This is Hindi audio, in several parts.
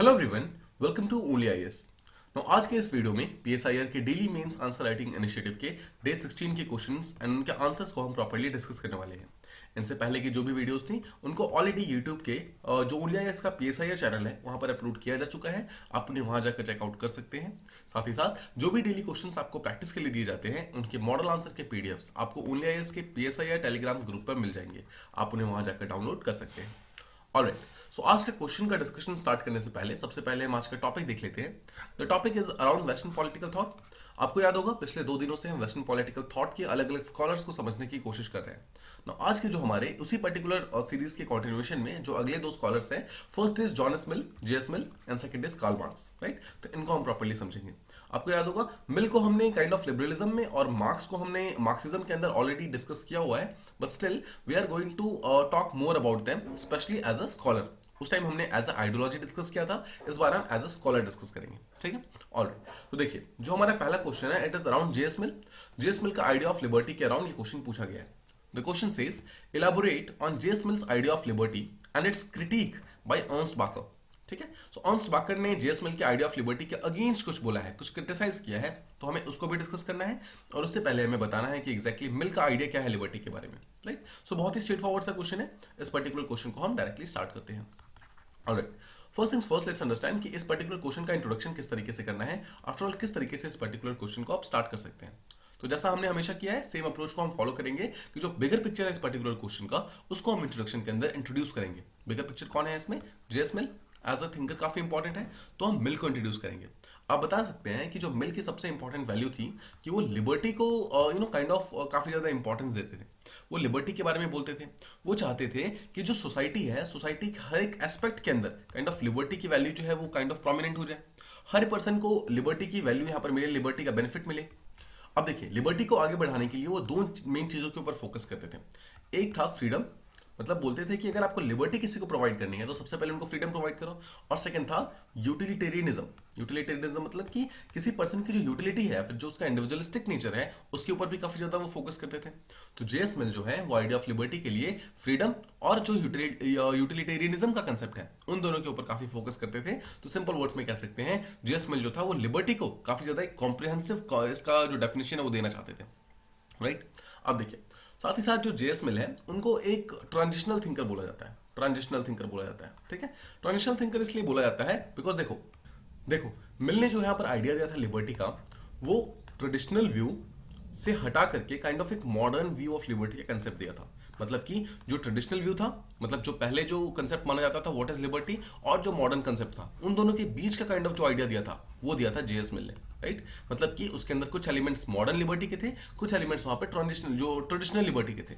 Hello everyone, welcome to only IAS. आज के इस वीडियो में पीएसआईआर के daily mains answer writing initiative के डे 16 के क्वेश्चंस एंड उनके आंसर्स को हम प्रॉपर्ली डिस्कस करने वाले हैं। इनसे पहले की जो भी वीडियोस थी उनको ऑलरेडी यूट्यूब के जो ओनली आईएएस का पीएसआईआर चैनल है वहां पर अपलोड किया जा चुका है। आप उन्हें वहां जाकर चेकआउट कर सकते हैं। साथ ही साथ जो भी डेली क्वेश्चंस आपको प्रैक्टिस के लिए दिए जाते हैं उनके मॉडल आंसर के पीडीएफ्स आपको ओनली आईएएस के पीएसआईआर टेलीग्राम ग्रुप पर मिल जाएंगे। आप उन्हें वहां जाकर डाउनलोड कर सकते हैं। ऑलराइट, सो आज के क्वेश्चन का डिस्कशन स्टार्ट करने से पहले सबसे पहले हम आज का टॉपिक देख लेते हैं। The topic is around western political thought. आपको याद होगा पिछले 2 दिनों से हम वेस्टर्न पॉलिटिकल थॉट के अलग अलग स्कॉलर्स को समझने की कोशिश कर रहे हैं। आज के जो हमारे उसी पर्टिकुलर सीरीज के कंटिन्यूएशन में जो अगले 2 स्कॉलर्स हैं, first is John S Mill, JS Mill and second is Karl Marx. Right, तो इनको हम प्रॉपर्ली समझेंगे। आपको याद होगा मिल को हमने काइंड ऑफ लिबरलिज्म में और मार्क्स को हमने मार्क्सिज्म के अंदर ऑलरेडी डिस्कस किया हुआ है, but still we are going to talk more about them specially as a scholar. उस टाइम हमने एज अ आइडियोलॉजी डिस्कस किया था, इस बार हम एज अ स्कॉलर डिस्कस करेंगे। ठीक है, ऑलराइट। तो देखिए जो हमारा पहला क्वेश्चन है it is around JS Mill. JS Mill का आइडिया ऑफ लिबर्टी के अराउंड ये क्वेश्चन पूछा गया है। The question says elaborate on JS Mill's idea of liberty and its critique by Ernest Barker. ठीक है, सो अर्नस्ट बाकर ने जेएस मिल के आइडिया ऑफ लिबर्टी के अगेंस्ट कुछ बोला है, कुछ क्रिटिसाइज किया है, तो हमें उसको भी डिस्कस करना है और उससे पहले हमें बताना है कि एग्जैक्टली मिल का आइडिया क्या है लिबर्टी के बारे में। राइट, सो बहुत ही स्ट्रेट फॉरवर्ड सा क्वेश्चन है। इस पर्टिकुलर क्वेश्चन को हम डायरेक्टली स्टार्ट करते हैं। Alright, first things first, let's understand कि इस पर्टिकुलर क्वेश्चन का इंट्रोडक्शन किस तरीके से करना है। आफ्टर ऑल किस तरीके से इस पर्टिकुलर क्वेश्चन को आप स्टार्ट कर सकते हैं। तो जैसा हमने हमेशा किया है सेम अप्रोच को हम फॉलो करेंगे कि जो बिगर पिक्चर है इस पर्टिकुलर क्वेश्चन का उसको हम इंट्रोडक्शन के अंदर इंट्रोड्यूस करेंगे। बिगर पिक्चर कौन है इसमें? JS Mill as a thinker काफी इंपॉर्टेंट है, तो हम मिल को इंट्रोड्यूस करेंगे। आप बता सकते हैं कि जो मिल की सबसे इंपॉर्टेंट वैल्यू थी कि वो लिबर्टी को काइंड ऑफ काफी ज्यादा इंपॉर्टेंस देते थे। वो लिबर्टी के बारे में बोलते थे। वो चाहते थे कि जो सोसाइटी है, सोसाइटी के हर एक एस्पेक्ट के अंदर काइंड ऑफ लिबर्टी की वैल्यू जो है वो काइंड ऑफ प्रोमिनेंट हो जाए। हर पर्सन को लिबर्टी की वैल्यू यहाँ पर मिले, लिबर्टी का बेनिफिट मिले। अब देखिए लिबर्टी को आगे बढ़ाने के लिए वो 2 मेन चीजों के ऊपर फोकस करते थे। एक था फ्रीडम, मतलब बोलते थे कि अगर आपको लिबर्टी किसी को प्रोवाइड करनी है तो सबसे पहले उनको फ्रीडम प्रोवाइड करो। और सेकंड था यूटिलिटेरियनिज्म। यूटिलिटेरियनिज्म मतलब कि किसी पर्सन की जो यूटिलिटी है, फिर जो उसका इंडिविजुअलिस्टिक नेचर है, उसके ऊपर भी काफी ज्यादा वो फोकस करते थे। तो जेएस मिल जो है वो आइडिया ऑफ लिबर्टी के लिए फ्रीडम और जो यूटिलिटेरियनिज्म का कंसेप्ट है उन दोनों के ऊपर काफी फोकस करते थे। तो सिंपल वर्ड्स में कह सकते हैं जेएस मिल जो था वो लिबर्टी को काफी ज्यादा एक कॉम्प्रिहेंसिव इसका जो डेफिनेशन है वो देना चाहते थे। राइट, अब देखिए साथ ही साथ जो जेएस मिल है उनको एक ट्रांजिशनल थिंकर बोला जाता है। ट्रांजिशनल थिंकर बोला जाता है। ठीक है, ट्रांजिशनल थिंकर इसलिए बोला जाता है बिकॉज देखो देखो मिल ने जो यहाँ पर आइडिया दिया था लिबर्टी का, वो ट्रेडिशनल व्यू से हटा करके काइंड ऑफ एक मॉडर्न व्यू ऑफ लिबर्टी का कंसेप्ट दिया था। मतलब कि जो ट्रेडिशनल व्यू था, मतलब जो पहले जो कंसेप्ट माना जाता था व्हाट इज लिबर्टी, और जो मॉडर्न कंसेप्ट था, उन दोनों के बीच का काइंड ऑफ जो आइडिया दिया था वो दिया था जेएस मिल ने। राइट, मतलब कि उसके अंदर कुछ एलिमेंट्स मॉडर्न लिबर्टी के थे, कुछ एलिमेंट्स वहां पे ट्रांजिशनल जो ट्रेडिशनल लिबर्टी के थे।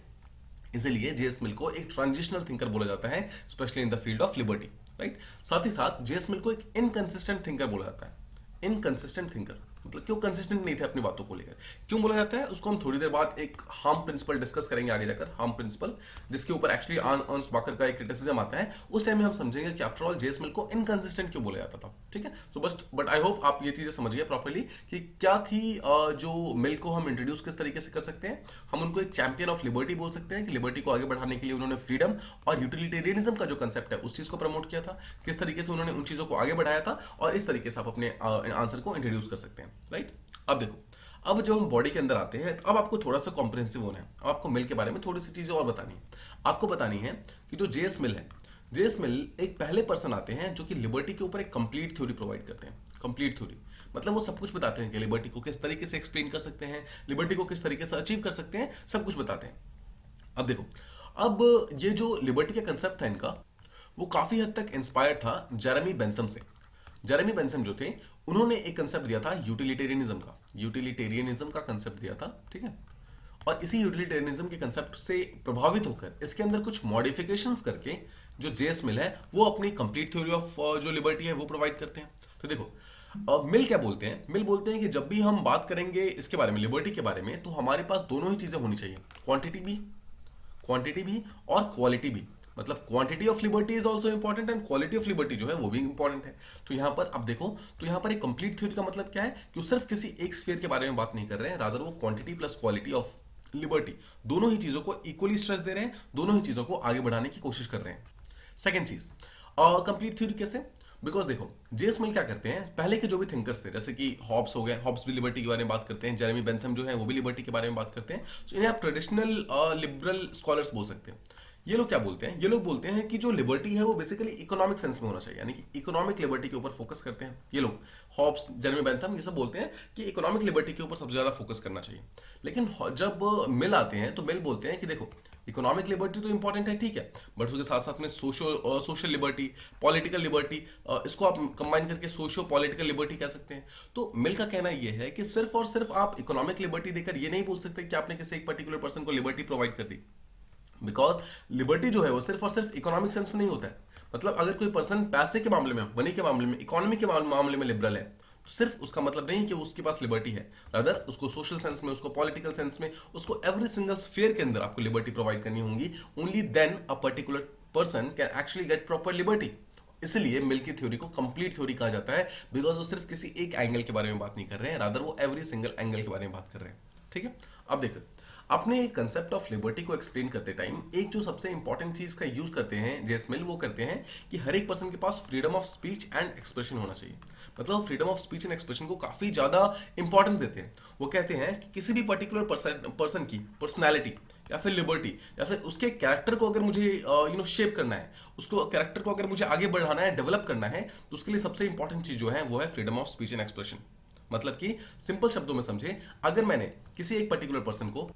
इसलिए जेएस मिल को एक ट्रांजिशनल थिंकर बोला जाता है, specially in the field of liberty. Right, साथ ही साथ जेएस मिल को एक इनकंसिस्टेंट थिंकर बोला जाता है। इनकंसिस्टेंट थिंकर मतलब क्यों कंसिस्टेंट नहीं थे अपनी बातों को लेकर, क्यों बोला जाता है उसको हम थोड़ी देर बाद एक हार्म प्रिंसिपल डिस्कस करेंगे आगे जाकर। हार्म प्रिंसिपल जिसके ऊपर एक्चुअली अर्नस्ट बाकर का एक क्रिटिसिज्म आता है, उस टाइम में हम समझेंगे कि आफ्टर ऑल जेएस मिल को इनकंसिस्टेंट क्यों बोला जाता था। ठीक है, सो बट आई होप आप ये चीजें समझ गए प्रॉपर्ली कि क्या थी जो मिल को हम इंट्रोड्यूस किस तरीके से कर सकते हैं। हम उनको एक चैंपियन ऑफ लिबर्टी बोल सकते हैं कि लिबर्टी को आगे बढ़ाने के लिए उन्होंने फ्रीडम और यूटिलिटेरियनिज्म का जो कंसेप्ट है उस चीज को प्रमोट किया था, किस तरीके से उन्होंने उन चीजों को आगे बढ़ाया था, और इस तरीके से आप अपने आंसर को इंट्रोड्यूस कर सकते हैं। राइट, अब देखो अब जो हम बॉडी के अंदर आते हैं, अब आपको थोड़ा सा कॉम्प्रिहेंसिव होना है। अब आपको मिल के बारे में थोड़ी सी चीजें और बतानी है। आपको बतानी है कि जो जेएस मिल है, जेएस मिल एक पहले पर्सन आते हैं जो कि लिबर्टी के ऊपर एक कंप्लीट थ्योरी प्रोवाइड करते हैं। कंप्लीट थ्योरी मतलब वो सब कुछ बताते हैं कि लिबर्टी को किस तरीके से एक्सप्लेन कर सकते हैं, लिबर्टी को किस तरीके से अचीव कर सकते हैं, सब कुछ बताते हैं। अब देखो अब ये जो लिबर्टी का कंसेप्ट था इनका, वो काफी हद तक इंस्पायर्ड था जेरेमी बेंथम से। जेरेमी बेंथम जो थे उन्होंने एक कंसेप्ट दिया था यूटिलिटेरियनिज्म का, यूटिलिटेरियनिज्म का कंसेप्ट दिया था। ठीक है, और इसी यूटिलिटेरियनिज्म के कंसेप्ट से प्रभावित होकर इसके अंदर कुछ मॉडिफिकेशंस करके जो जेएस मिल है वो अपनी कंप्लीट थ्योरी ऑफ जो लिबर्टी है वो प्रोवाइड करते हैं। तो देखो मिल क्या बोलते हैं, मिल बोलते हैं कि जब भी हम बात करेंगे इसके बारे में, लिबर्टी के बारे में, तो हमारे पास दोनों ही चीजें होनी चाहिए, क्वांटिटी भी और क्वालिटी भी। मतलब quantity of liberty is also important and quality of liberty जो है वो भी इंपॉर्टेंट है। तो यहां पर अब देखो, तो यहां पर एक कंप्लीट थ्योरी का मतलब क्या है कि वो सिर्फ किसी एक स्फीयर के बारे में बात नहीं कर रहे हैं, रादर वो quantity plus quality of liberty दोनों ही चीजों को इक्वली स्ट्रेस दे रहे हैं, दोनों ही चीजों को आगे बढ़ाने की कोशिश कर रहे हैं। सेकेंड चीज कंप्लीट थ्योरी कैसे, बिकॉज देखो जेएस मिल क्या करते हैं, पहले के जो भी थिंकर्स थे जैसे कि हॉब्स हो गए, हॉब्स भी लिबर्टी के बारे में बात करते हैं, जेरेमी बेंथम जो है वो भी लिबर्टी के बारे में बात करते हैं। तो इन्हें आप ट्रेडिशनल लिबरल स्कॉलर्स बोल सकते हैं। ये लोग क्या बोलते हैं, ये लोग बोलते हैं कि जो लिबर्टी है वो बेसिकली इकोनॉमिक सेंस में होना चाहिए, यानी कि इकोनॉमिक लिबर्टी के ऊपर फोकस करते हैं ये लोग। हॉब्स, जेरेमी बेंथम ये सब बोलते हैं कि इकोनॉमिक लिबर्टी के ऊपर सबसे ज्यादा फोकस करना चाहिए। लेकिन जब मिल आते हैं तो मिल बोलते हैं कि देखो इकोनॉमिक लिबर्टी तो इंपॉर्टेंट है, ठीक है, बट उसके साथ साथ में सोशल लिबर्टी, पॉलिटिकल लिबर्टी, इसको आप कंबाइन करके सोशियो पॉलिटिकल लिबर्टी कह सकते हैं। तो मिल का कहना यह है कि सिर्फ और सिर्फ आप इकोनॉमिक लिबर्टी देकर ये नहीं बोल सकते कि आपने किसी एक पर्टिकुलर पर्सन को लिबर्टी प्रोवाइड कर दी, बिकॉज लिबर्टी जो है वो सिर्फ और सिर्फ इकोनॉमिक सेंस में नहीं होता है। मतलब अगर कोई पर्सन पैसे के मामले में, मनी के मामले में, इकोनॉमी के मामले में लिबरल है, तो सिर्फ उसका मतलब नहीं कि उसके पास लिबर्टी है, रादर उसको सोशल सेंस में, उसको पॉलिटिकल सेंस में, उसको एवरी सिंगल स्फीयर के अंदर आपको लिबर्टी प्रोवाइड करनी होगी। Only then a particular person can actually get proper liberty. इसलिए मिल की थ्योरी को कंप्लीट थ्योरी कहा जाता है, बिकॉज वो सिर्फ किसी एक एंगल के बारे में बात नहीं कर रहे हैं, रादर वो एवरी सिंगल एंगल के बारे में बात कर रहे हैं। ठीक है, अब देखो अपने कंसेप्ट ऑफ लिबर्टी को एक्सप्लेन करते टाइम एक जो सबसे इंपॉर्टेंट चीज का यूज करते हैं जेएस मिल, वो करते हैं कि हर एक पर्सन के पास freedom of speech and expression होना चाहिए। मतलब freedom of speech and expression को काफी ज्यादा इंपॉर्टेंस देते हैं। वो कहते हैं कि किसी भी पर्टिकुलर पर्सन की पर्सनैलिटी या फिर लिबर्टी या फिर उसके कैरेक्टर को अगर मुझे शेप करना है, उसको कैरेक्टर को अगर मुझे आगे बढ़ाना है, डेवलप करना है, तो उसके लिए सबसे इंपॉर्टेंट चीज जो है वो है freedom of speech and expression. मतलब कि सिंपल शब्दों में समझे, अगर मैंने किसी एक पर्टिकुलर पर्सन को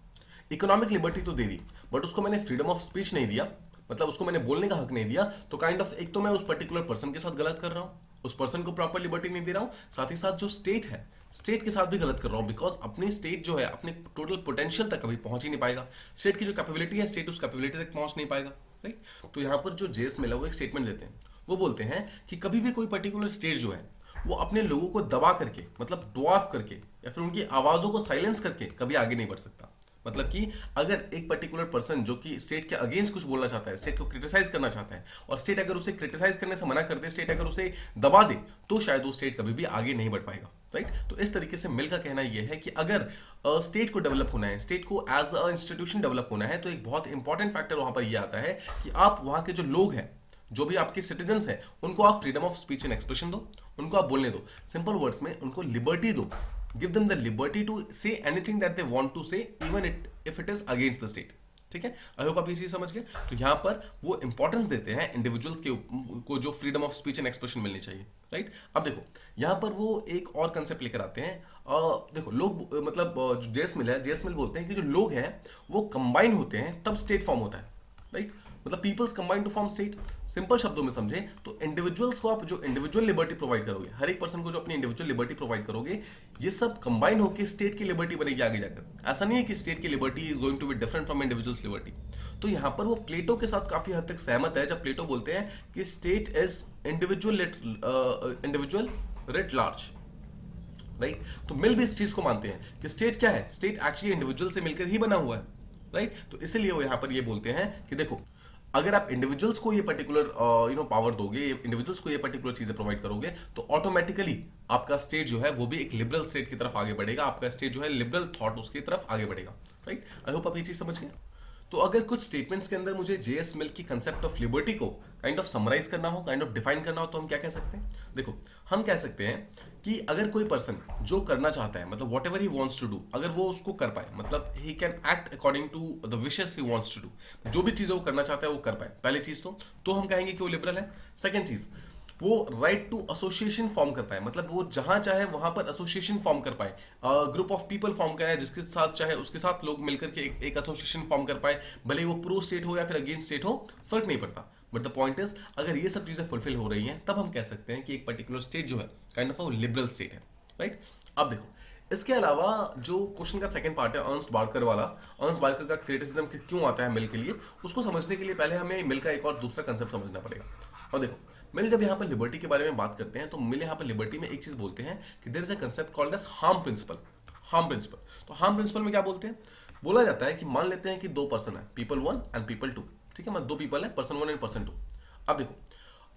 इकोनॉमिक लिबर्टी तो दे दी बट उसको मैंने फ्रीडम ऑफ स्पीच नहीं दिया, मतलब उसको मैंने बोलने का हक नहीं दिया, तो काइंड ऑफ एक तो मैं उस पर्टिकुलर पर्सन के साथ गलत कर रहा हूं, उस पर्सन को प्रॉपर लिबर्टी नहीं दे रहा हूं, साथ ही साथ जो स्टेट है, स्टेट के साथ भी गलत कर रहा हूं, बिकॉज अपनी स्टेट जो है अपने टोटल पोटेंशियल तक कभी पहुंच ही नहीं पाएगा। स्टेट की जो कैपेबिलिटी है, स्टेट उस कैपेबिलिटी तक पहुंच नहीं पाएगा, राइट। तो यहां पर जो जेएस मिल है वो एक स्टेटमेंट देते हैं, वो बोलते हैं कि कभी भी कोई पर्टिकुलर स्टेट जो है वो अपने लोगों को दबा करके, मतलब ड्वार्फ करके या फिर उनकी आवाजों को साइलेंस करके कभी आगे नहीं बढ़ सकता। मतलब कि अगर एक पर्टिकुलर पर्सन जो कि स्टेट के अगेंस्ट कुछ बोलना चाहता है, स्टेट को क्रिटिसाइज करना चाहता है, और स्टेट अगर उसे क्रिटिसाइज करने से मना कर दे, स्टेट अगर उसे दबा दे, तो शायद वो स्टेट कभी भी आगे नहीं बढ़ पाएगा, राइट। तो इस तरीके से मिल का कहना यह है कि अगर स्टेट को डेवलप होना है, स्टेट को एज अ इंस्टीट्यूशन डेवलप होना है, तो एक बहुत इंपॉर्टेंट फैक्टर वहां पर यह आता है कि आप वहां के जो लोग हैं, जो भी आपके सिटीजन्स हैं, उनको आप freedom of speech and expression दो, उनको आप बोलने दो, सिंपल वर्ड्स में उनको लिबर्टी दो, give them the liberty to say anything that they want to say, even if it is against the state. ठीक है, आई होप आप ये चीज समझ गए। तो यहां पर वो इंपॉर्टेंस देते हैं इंडिविजुअल्स को जो freedom of speech and expression मिलनी चाहिए, राइट। अब देखो यहां पर वो एक और कंसेप्ट लेकर आते हैं। देखो लोग, मतलब जो जेएस मिल है, जेएस मिल बोलते हैं कि जो लोग हैं वो कंबाइन होते हैं तब स्टेट फॉर्म होता है, राइट। मतलब peoples combine to form state. Simple शब्दों में समझे तो इंडिविजुअल्स को आप जो इंडिविजुअल लिबर्टी प्रोवाइड करोगे, हर एक पर्सन को जो अपनी इंडिविजुअल लिबर्टी प्रोवाइड करोगे, ये सब कंबाइन होकर स्टेट की लिबर्टी बनेगी आगे जाकर। ऐसा नहीं है कि स्टेट की liberty is going to be different from individual's liberty. तो यहां पर वो प्लेटो के साथ काफी हद तक सहमत है जब प्लेटो बोलते हैं कि state is individual writ large, right. तो मिल भी इस चीज को मानते हैं कि स्टेट क्या है, स्टेट एक्चुअली इंडिविजुअल से मिलकर ही बना हुआ है, राइट। तो इसीलिए वो यहां पर ये बोलते हैं कि देखो अगर आप इंडिविजुअल्स को ये पर्टिकुलर पावर दोगे, इंडिविजुअल्स को ये पर्टिकुलर चीजें प्रोवाइड करोगे, तो ऑटोमेटिकली आपका स्टेट जो है वो भी एक लिबरल स्टेट की तरफ आगे बढ़ेगा, आपका स्टेट जो है लिबरल थॉट उसकी तरफ आगे बढ़ेगा, राइट। आई होप आप ये चीज समझ गए। तो अगर कुछ स्टेटमेंट्स के अंदर मुझे जेएस मिल की कंसेप्ट ऑफ लिबर्टी को काइंड ऑफ समराइज करना हो, काइंड ऑफ डिफाइन करना हो, तो हम क्या कह सकते हैं। देखो हम कह सकते हैं कि अगर कोई पर्सन जो करना चाहता है, मतलब whatever he wants to do, अगर वो उसको कर पाए, मतलब he can act according to the wishes he wants to do, जो भी चीजें वो करना चाहता है वो कर पाए, पहली चीज तो हम कहेंगे कि वो लिबरल है। सेकेंड चीज, वो राइट टू एसोसिएशन फॉर्म कर पाए, मतलब वो जहां चाहे वहां पर एसोसिएशन फॉर्म कर पाए, ग्रुप ऑफ पीपल फॉर्म कराए, जिसके साथ चाहे उसके साथ लोग मिलकर के एक एसोसिएशन फॉर्म कर पाए, भले वो प्रो स्टेट हो या फिर अगेंस्ट स्टेट हो, फर्क नहीं पड़ता। बट द पॉइंट इज अगर ये सब चीजें फुलफिल हो रही हैं, तब हम कह सकते हैं कि एक पर्टिकुलर स्टेट जो है काइंड ऑफ लिबरल स्टेट है, राइट। अब देखो इसके अलावा जो क्वेश्चन का सेकंड पार्ट है अर्नस्ट बार्कर वाला, अर्नस्ट बार्कर का क्रिटिसिज्म क्यों आता है मिल के लिए, उसको समझने के लिए पहले हमें मिल का एक और दूसरा कंसेप्ट समझना पड़ेगा। और देखो मिल जब यहाँ पर लिबर्टी के बारे में बात करते हैं, तो मिल यहाँ पर लिबर्टी में एक चीज बोलते हैं कि there is a concept called as harm principle. Harm principle, तो हार्म प्रिंसिपल में क्या बोलते हैं, बोला जाता है कि मान लेते हैं कि दो पर्सन है, पीपल 1 एंड पीपल 2, ठीक है, मतलब दो पीपल है, पर्सन 1 एंड पर्सन 2। अब देखो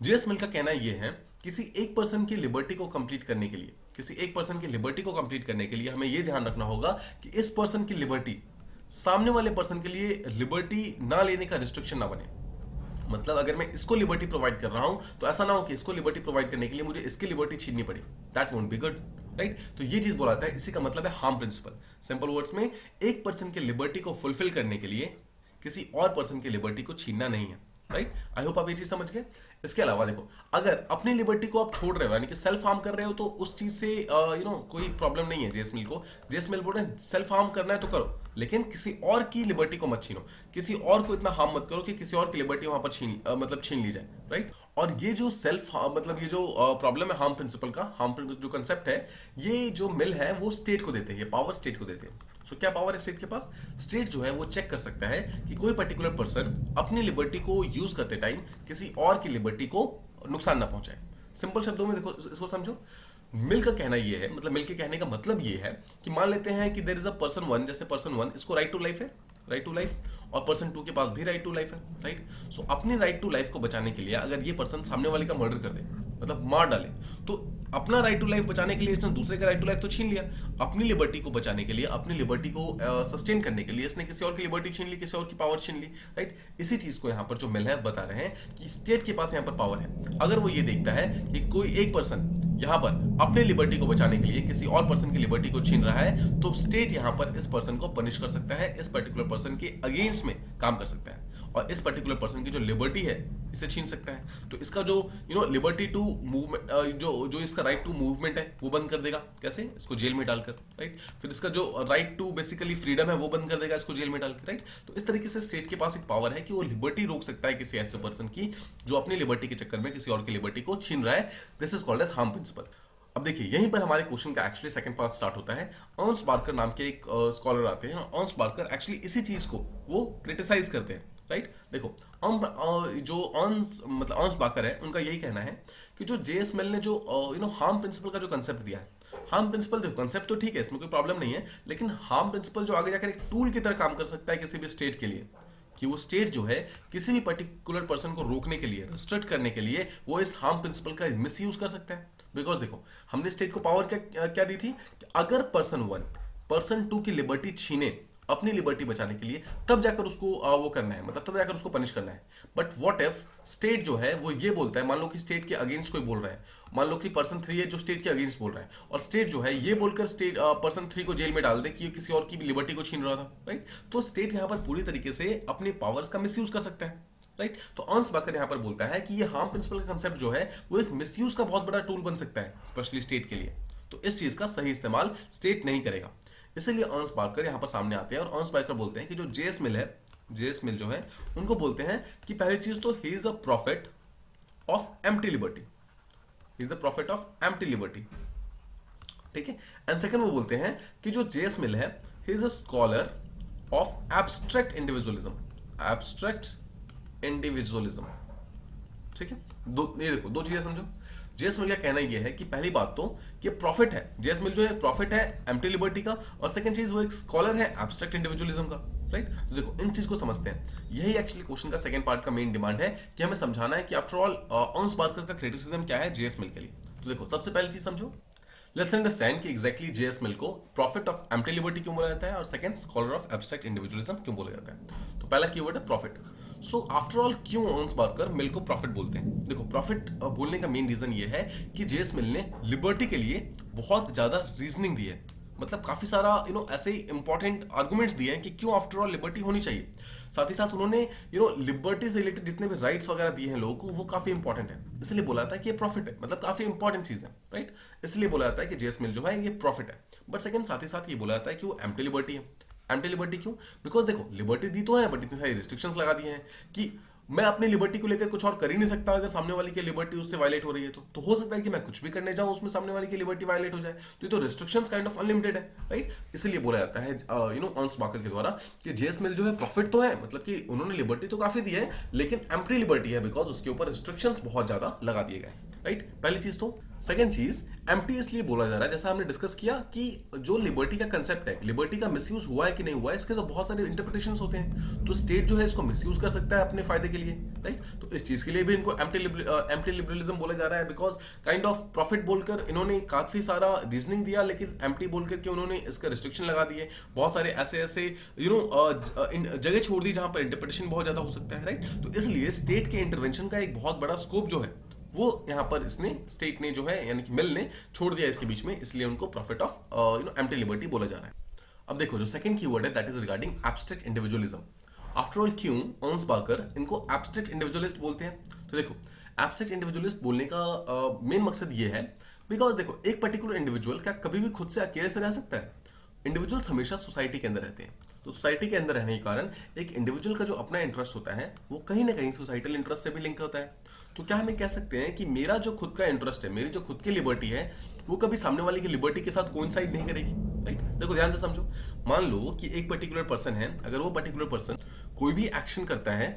जेएस मिल का कहना यह है किसी एक पर्सन की लिबर्टी को कंप्लीट करने के लिए, किसी एक पर्सन की लिबर्टी को कंप्लीट करने के लिए हमें यह ध्यान रखना होगा कि इस पर्सन की लिबर्टी सामने वाले पर्सन के लिए लिबर्टी ना लेने का रिस्ट्रिक्शन ना बने। मतलब अगर मैं इसको लिबर्टी प्रोवाइड कर रहा हूं तो ऐसा ना हो कि इसको लिबर्टी प्रोवाइड करने के लिए मुझे इसकी लिबर्टी छीननी पड़े, that won't be good, right. तो ये चीज बोलाता है, इसी का मतलब है हार्म प्रिंसिपल। सिंपल वर्ड्स में, एक पर्सन के लिबर्टी को फुलफिल करने के लिए किसी और पर्सन की लिबर्टी को छीनना नहीं है, राइट। आई होप आप ये चीज समझ गए। इसके अलावा देखो, अगर अपनी लिबर्टी को आप छोड़ रहे हो यानी कि सेल्फ हार्म कर रहे हो तो उस चीज से कोई प्रॉब्लम नहीं है जेस मिल को। जेस मिल बोल रहे हैं सेल्फ हार्म करना है तो करो, लेकिन किसी और की लिबर्टी को मत छीनो, किसी और को इतना हार्म मत करो कि किसी और की लिबर्टी वहां पर छीन ली जाए, राइट। और ये जो ये जो प्रॉब्लम है हार्म प्रिंसिपल का, हार्म जो कंसेप्ट है, ये जो मिल है वो स्टेट को देते हैं, ये पावर स्टेट को देते हैं। सो क्या पावर है स्टेट के पास? स्टेट जो है वो चेक कर सकता है कि कोई पर्टिकुलर पर्सन अपनी लिबर्टी को यूज करते टाइम किसी और की लिबर्टी को नुकसान ना पहुंचाए। सिंपल शब्दों में देखो, इसको समझो। मिल का कहना ये है, मतलब मिल के कहने का मतलब ये है कि मान लेते हैं कि there is a person one, जैसे पर्सन वन, इसको राइट टू लाइफ है, राइट टू लाइफ, और पर्सन टू के पास भी राइट टू लाइफ है, राइट। सो अपनी राइट टू लाइफ को बचाने के लिए अगर ये पर्सन सामने वाले का मर्डर कर दे, मतलब मार डाले, तो अपना राइट टू लाइफ बचाने के लिए इसने दूसरे का राइट टू लाइफ तो छीन लिया। अपनी लिबर्टी को बचाने के लिए, अपनी लिबर्टी को सस्टेन करने के लिए इसने किसी और की लिबर्टी छीन ली, किसी और की पावर छीन ली, राइट। इसी चीज को यहाँ पर जो मिल है बता रहे हैं कि स्टेट के पास यहाँ पर पावर है। अगर वो ये देखता है कि कोई एक पर्सन यहाँ पर अपने लिबर्टी को बचाने के लिए किसी और पर्सन की लिबर्टी को छीन रहा है, तो स्टेट यहाँ पर इस पर्सन को पनिश कर सकता है, इस पर्टिकुलर पर्सन के अगेंस्ट में काम कर सकता है, और इस पर्टिकुलर पर्सन की जो लिबर्टी है इसे छीन सकता है। तो इसका जो लिबर्टी टू मूवमेंट, जो इसका राइट टू मूवमेंट है वो बंद कर देगा। कैसे? इसको जेल में डालकर, राइट। फिर इसका जो राइट टू बेसिकली फ्रीडम है वो बंद कर देगा, इसको जेल में डालकर, राइट। तो इस तरीके से स्टेट के पास एक पावर है कि वो लिबर्टी रोक सकता है किसी ऐसे पर्सन की जो अपनी लिबर्टी के चक्कर में किसी और की लिबर्टी को छीन रहा है। This is called as harm principle. अब देखिए, यहीं पर हमारे क्वेश्चन का एक्चुअली सेकंड पार्ट स्टार्ट होता है। अर्न्स्ट बार्कर नाम के एक स्कॉलर आते हैं, अर्न्स्ट बार्कर एक्चुअली इसी चीज को वो क्रिटिसाइज करते हैं, राइट। देखो, जो अर्न्स्ट बार्कर है, उनका यही कहना है कि जो जेएस मिल ने जो हार्म प्रिंसिपल का जो कंसेप्ट दिया है, हार्म प्रिंसिपल, देखो कंसेप्ट तो ठीक है, इसमें कोई प्रॉब्लम नहीं है, लेकिन हार्म प्रिंसिपल जो आगे जाकर एक टूल की तरह काम कर सकता है किसी भी स्टेट के लिए, कि वो स्टेट जो है किसी भी पर्टिकुलर पर्सन को रोकने के लिए, रिस्ट्रिक्ट करने के लिए, वो इस हार्म प्रिंसिपल का मिसयूज कर सकता है। बिकॉज देखो, हमने स्टेट को पावर क्या दी थी कि अगर पर्सन वन पर्सन टू की लिबर्टी छीने अपनी लिबर्टी बचाने के लिए, तब जाकर उसको वो करना है, मतलब तब जाकर उसको पनिश करना है। बट व्हाट इफ स्टेट जो है वो ये बोलता है, मान लो कि स्टेट के अगेंस्ट कोई बोल रहा है, मान लो कि पर्सन थ्री है जो स्टेट के अगेंस्ट बोल रहा है, और स्टेट जो है ये बोलकर स्टेट पर्सन थ्री को जेल में डाल दे कि ये किसी और की लिबर्टी को छीन रहा था, राइट। तो स्टेट यहाँ पर पूरी तरीके से अपने पावर्स का मिसयूज कर सकता है, राइट। तो अर्न्स्ट बार्कर यहां पर बोलता है कि ये हार्म प्रिंसिपल का कंसेप्ट जो है वो एक मिसयूज का बहुत बड़ा टूल बन सकता है, स्पेशली स्टेट के लिए। तो इस चीज का सही इस्तेमाल स्टेट नहीं करेगा, इसलिए अर्न्स्ट बार्कर यहां पर सामने आते हैं और अर्न्स्ट बार्कर बोलते हैं कि जो जेएस मिल है, जेएस मिल जो है, उनको बोलते हैं कि पहली चीज तो he is a profit of empty liberty, he is a profit of empty liberty, ठीक है। एंड सेकंड वो बोलते हैं कि जो जेएस मिल है, he is a scholar of abstract individualism, abstract individualism, ठीक है। ये देखो, दो चीजें समझो। जेएस मिल का कहना यह है कि पहली बात तो ये प्रॉफिट है, जेएस मिल जो है प्रॉफिट है एम्प्टी लिबर्टी का, और सेकंड चीज वो एक स्कॉलर है एब्स्ट्रैक्ट इंडिविजुअलिज्म का, राइट। तो देखो, इन चीज को समझते हैं। यही एक्चुअली क्वेश्चन का सेकंड पार्ट का मेन डिमांड है कि हमें समझाना है कि आफ्टर ऑल अर्न्स्ट बार्कर का क्रिटिसिज्म क्या है जेएस मिल के लिए। तो देखो, सबसे पहली चीज समझो, लेट्स अंडरस्टैंड कि एग्जैक्टली जेएस मिल को प्रॉफिट ऑफ एम्प्टी लिबर्टी क्यों बोला जाता है, और second scholar of abstract individualism क्यों बोला जाता है। तो पहला कीवर्ड है प्रॉफिट। सो आफ्टर ऑल क्यों अर्न्स्ट बार्कर मिल को प्रॉफिट बोलते हैं? देखो, प्रॉफिट बोलने का मेन रीजन ये है कि जेएस मिल ने लिबर्टी के लिए बहुत ज्यादा रीजनिंग दी है, मतलब काफी सारा ऐसे इंपॉर्टेंट आर्गुमेंट्स दिए हैं कि क्यों आफ्टर ऑल लिबर्टी होनी चाहिए। साथ ही साथ उन्होंने लिबर्टी से रिलेटेड जितने भी राइट्स वगैरह दिए हैं लोगों को, वो काफी इंपॉर्टेंट है, इसलिए बोला जाता है कि ये प्रॉफिट है, मतलब काफी इंपॉर्टेंट चीज है, राइट। इसलिए बोला जाता है कि जेएस मिल जो है ये प्रॉफिट है। बट सेकंड, साथ ही साथ ये बोला जाता है कि वो एम्प्टी लिबर्टी है। एम्प्टी लिबर्टी क्यों? बिकॉज देखो, लिबर्टी दी तो है, बट इतनी सारी रिस्ट्रिक्शंस लगा दी हैं कि मैं अपनी लिबर्टी को लेकर कुछ और कर ही नहीं सकता अगर सामने वाले की लिबर्टी उससे वायलेट हो रही है। तो हो सकता है कि मैं कुछ भी करने जाऊं, उसमें सामने वाले की लिबर्टी वायलेट हो जाए। तो रिस्ट्रिक्शंस काइंड ऑफ अनलिमिटेड है, राइट। इसलिए बोला जाता है अर्न्स्ट बार्कर के द्वारा कि जेएस मिल जो है प्रॉफिट तो है, मतलब कि उन्होंने लिबर्टी तो काफी दी है, लेकिन एम्प्टी लिबर्टी है बिकॉज उसके ऊपर रिस्ट्रिक्शंस बहुत ज्यादा लगा दिए गए। राइट, पहली चीज तो। सेकंड चीज, एम्प्टी इसलिए बोला जा रहा है, जैसा हमने डिस्कस किया कि जो लिबर्टी का कंसेप्ट है, लिबर्टी का मिसयूज हुआ है कि नहीं हुआ है, इसके तो बहुत सारे इंटरप्रिटेशंस होते हैं। तो स्टेट जो है इसको मिसयूज कर सकता है अपने फायदे के लिए, राइट। तो इस चीज के लिए भी इनको एम्प्टी लिबरलिज्म बोला जा रहा है, बिकॉज काइंड ऑफ प्रॉफिट बोलकर इन्होंने काफी सारा रीजनिंग दिया, लेकिन एम्प्टी बोल करके उन्होंने इसका रिस्ट्रिक्शन लगा दिए। बहुत सारे ऐसे ऐसे जगह छोड़ दी जहां पर इंटरप्रिटेशन बहुत ज्यादा हो सकता है, राइट। तो इसलिए स्टेट के इंटरवेंशन का एक बहुत बड़ा स्कोप जो है वो यहां पर इसने स्टेट ने जो है यानी कि मिल ने छोड़ दिया इसके बीच में, इसलिए उनको प्रॉफिट ऑफ एम्प्टी लिबर्टी बोला जा रहा है। अब देखो जो सेकंड कीवर्ड है that is regarding abstract individualism. After all क्यों अर्न्स्ट बार्कर इनको एब्स्ट्रैक्ट इंडिविजुअलिस्ट बोलते हैं? तो देखो एब्स्ट्रैक्ट इंडिविजुअलिस्ट बोलने का मेन मकसद ये है, बिकॉज देखो एक पर्टिकुलर इंडिविजुअल क्या कभी भी खुद से अकेले से रह सकता है? इंडिविजुअल्स हमेशा सोसाइटी के अंदर रहते हैं। तो सोसाइटी के अंदर रहने के कारण एक इंडिविजुअल का जो अपना इंटरेस्ट होता है वो कहीं ना कहीं सोसाइटल इंटरेस्ट से भी लिंक होता है। तो क्या हमें कह सकते हैं कि मेरा जो खुद का इंटरेस्ट है, मेरी जो खुद की लिबर्टी है, वो कभी सामने वाले की लिबर्टी के साथ कोइंसाइड नहीं करेगी, राइट। देखो ध्यान से समझो, मान लो कि एक पर्टिकुलर पर्सन है, अगर वो पर्टिकुलर पर्सन कोई भी एक्शन करता है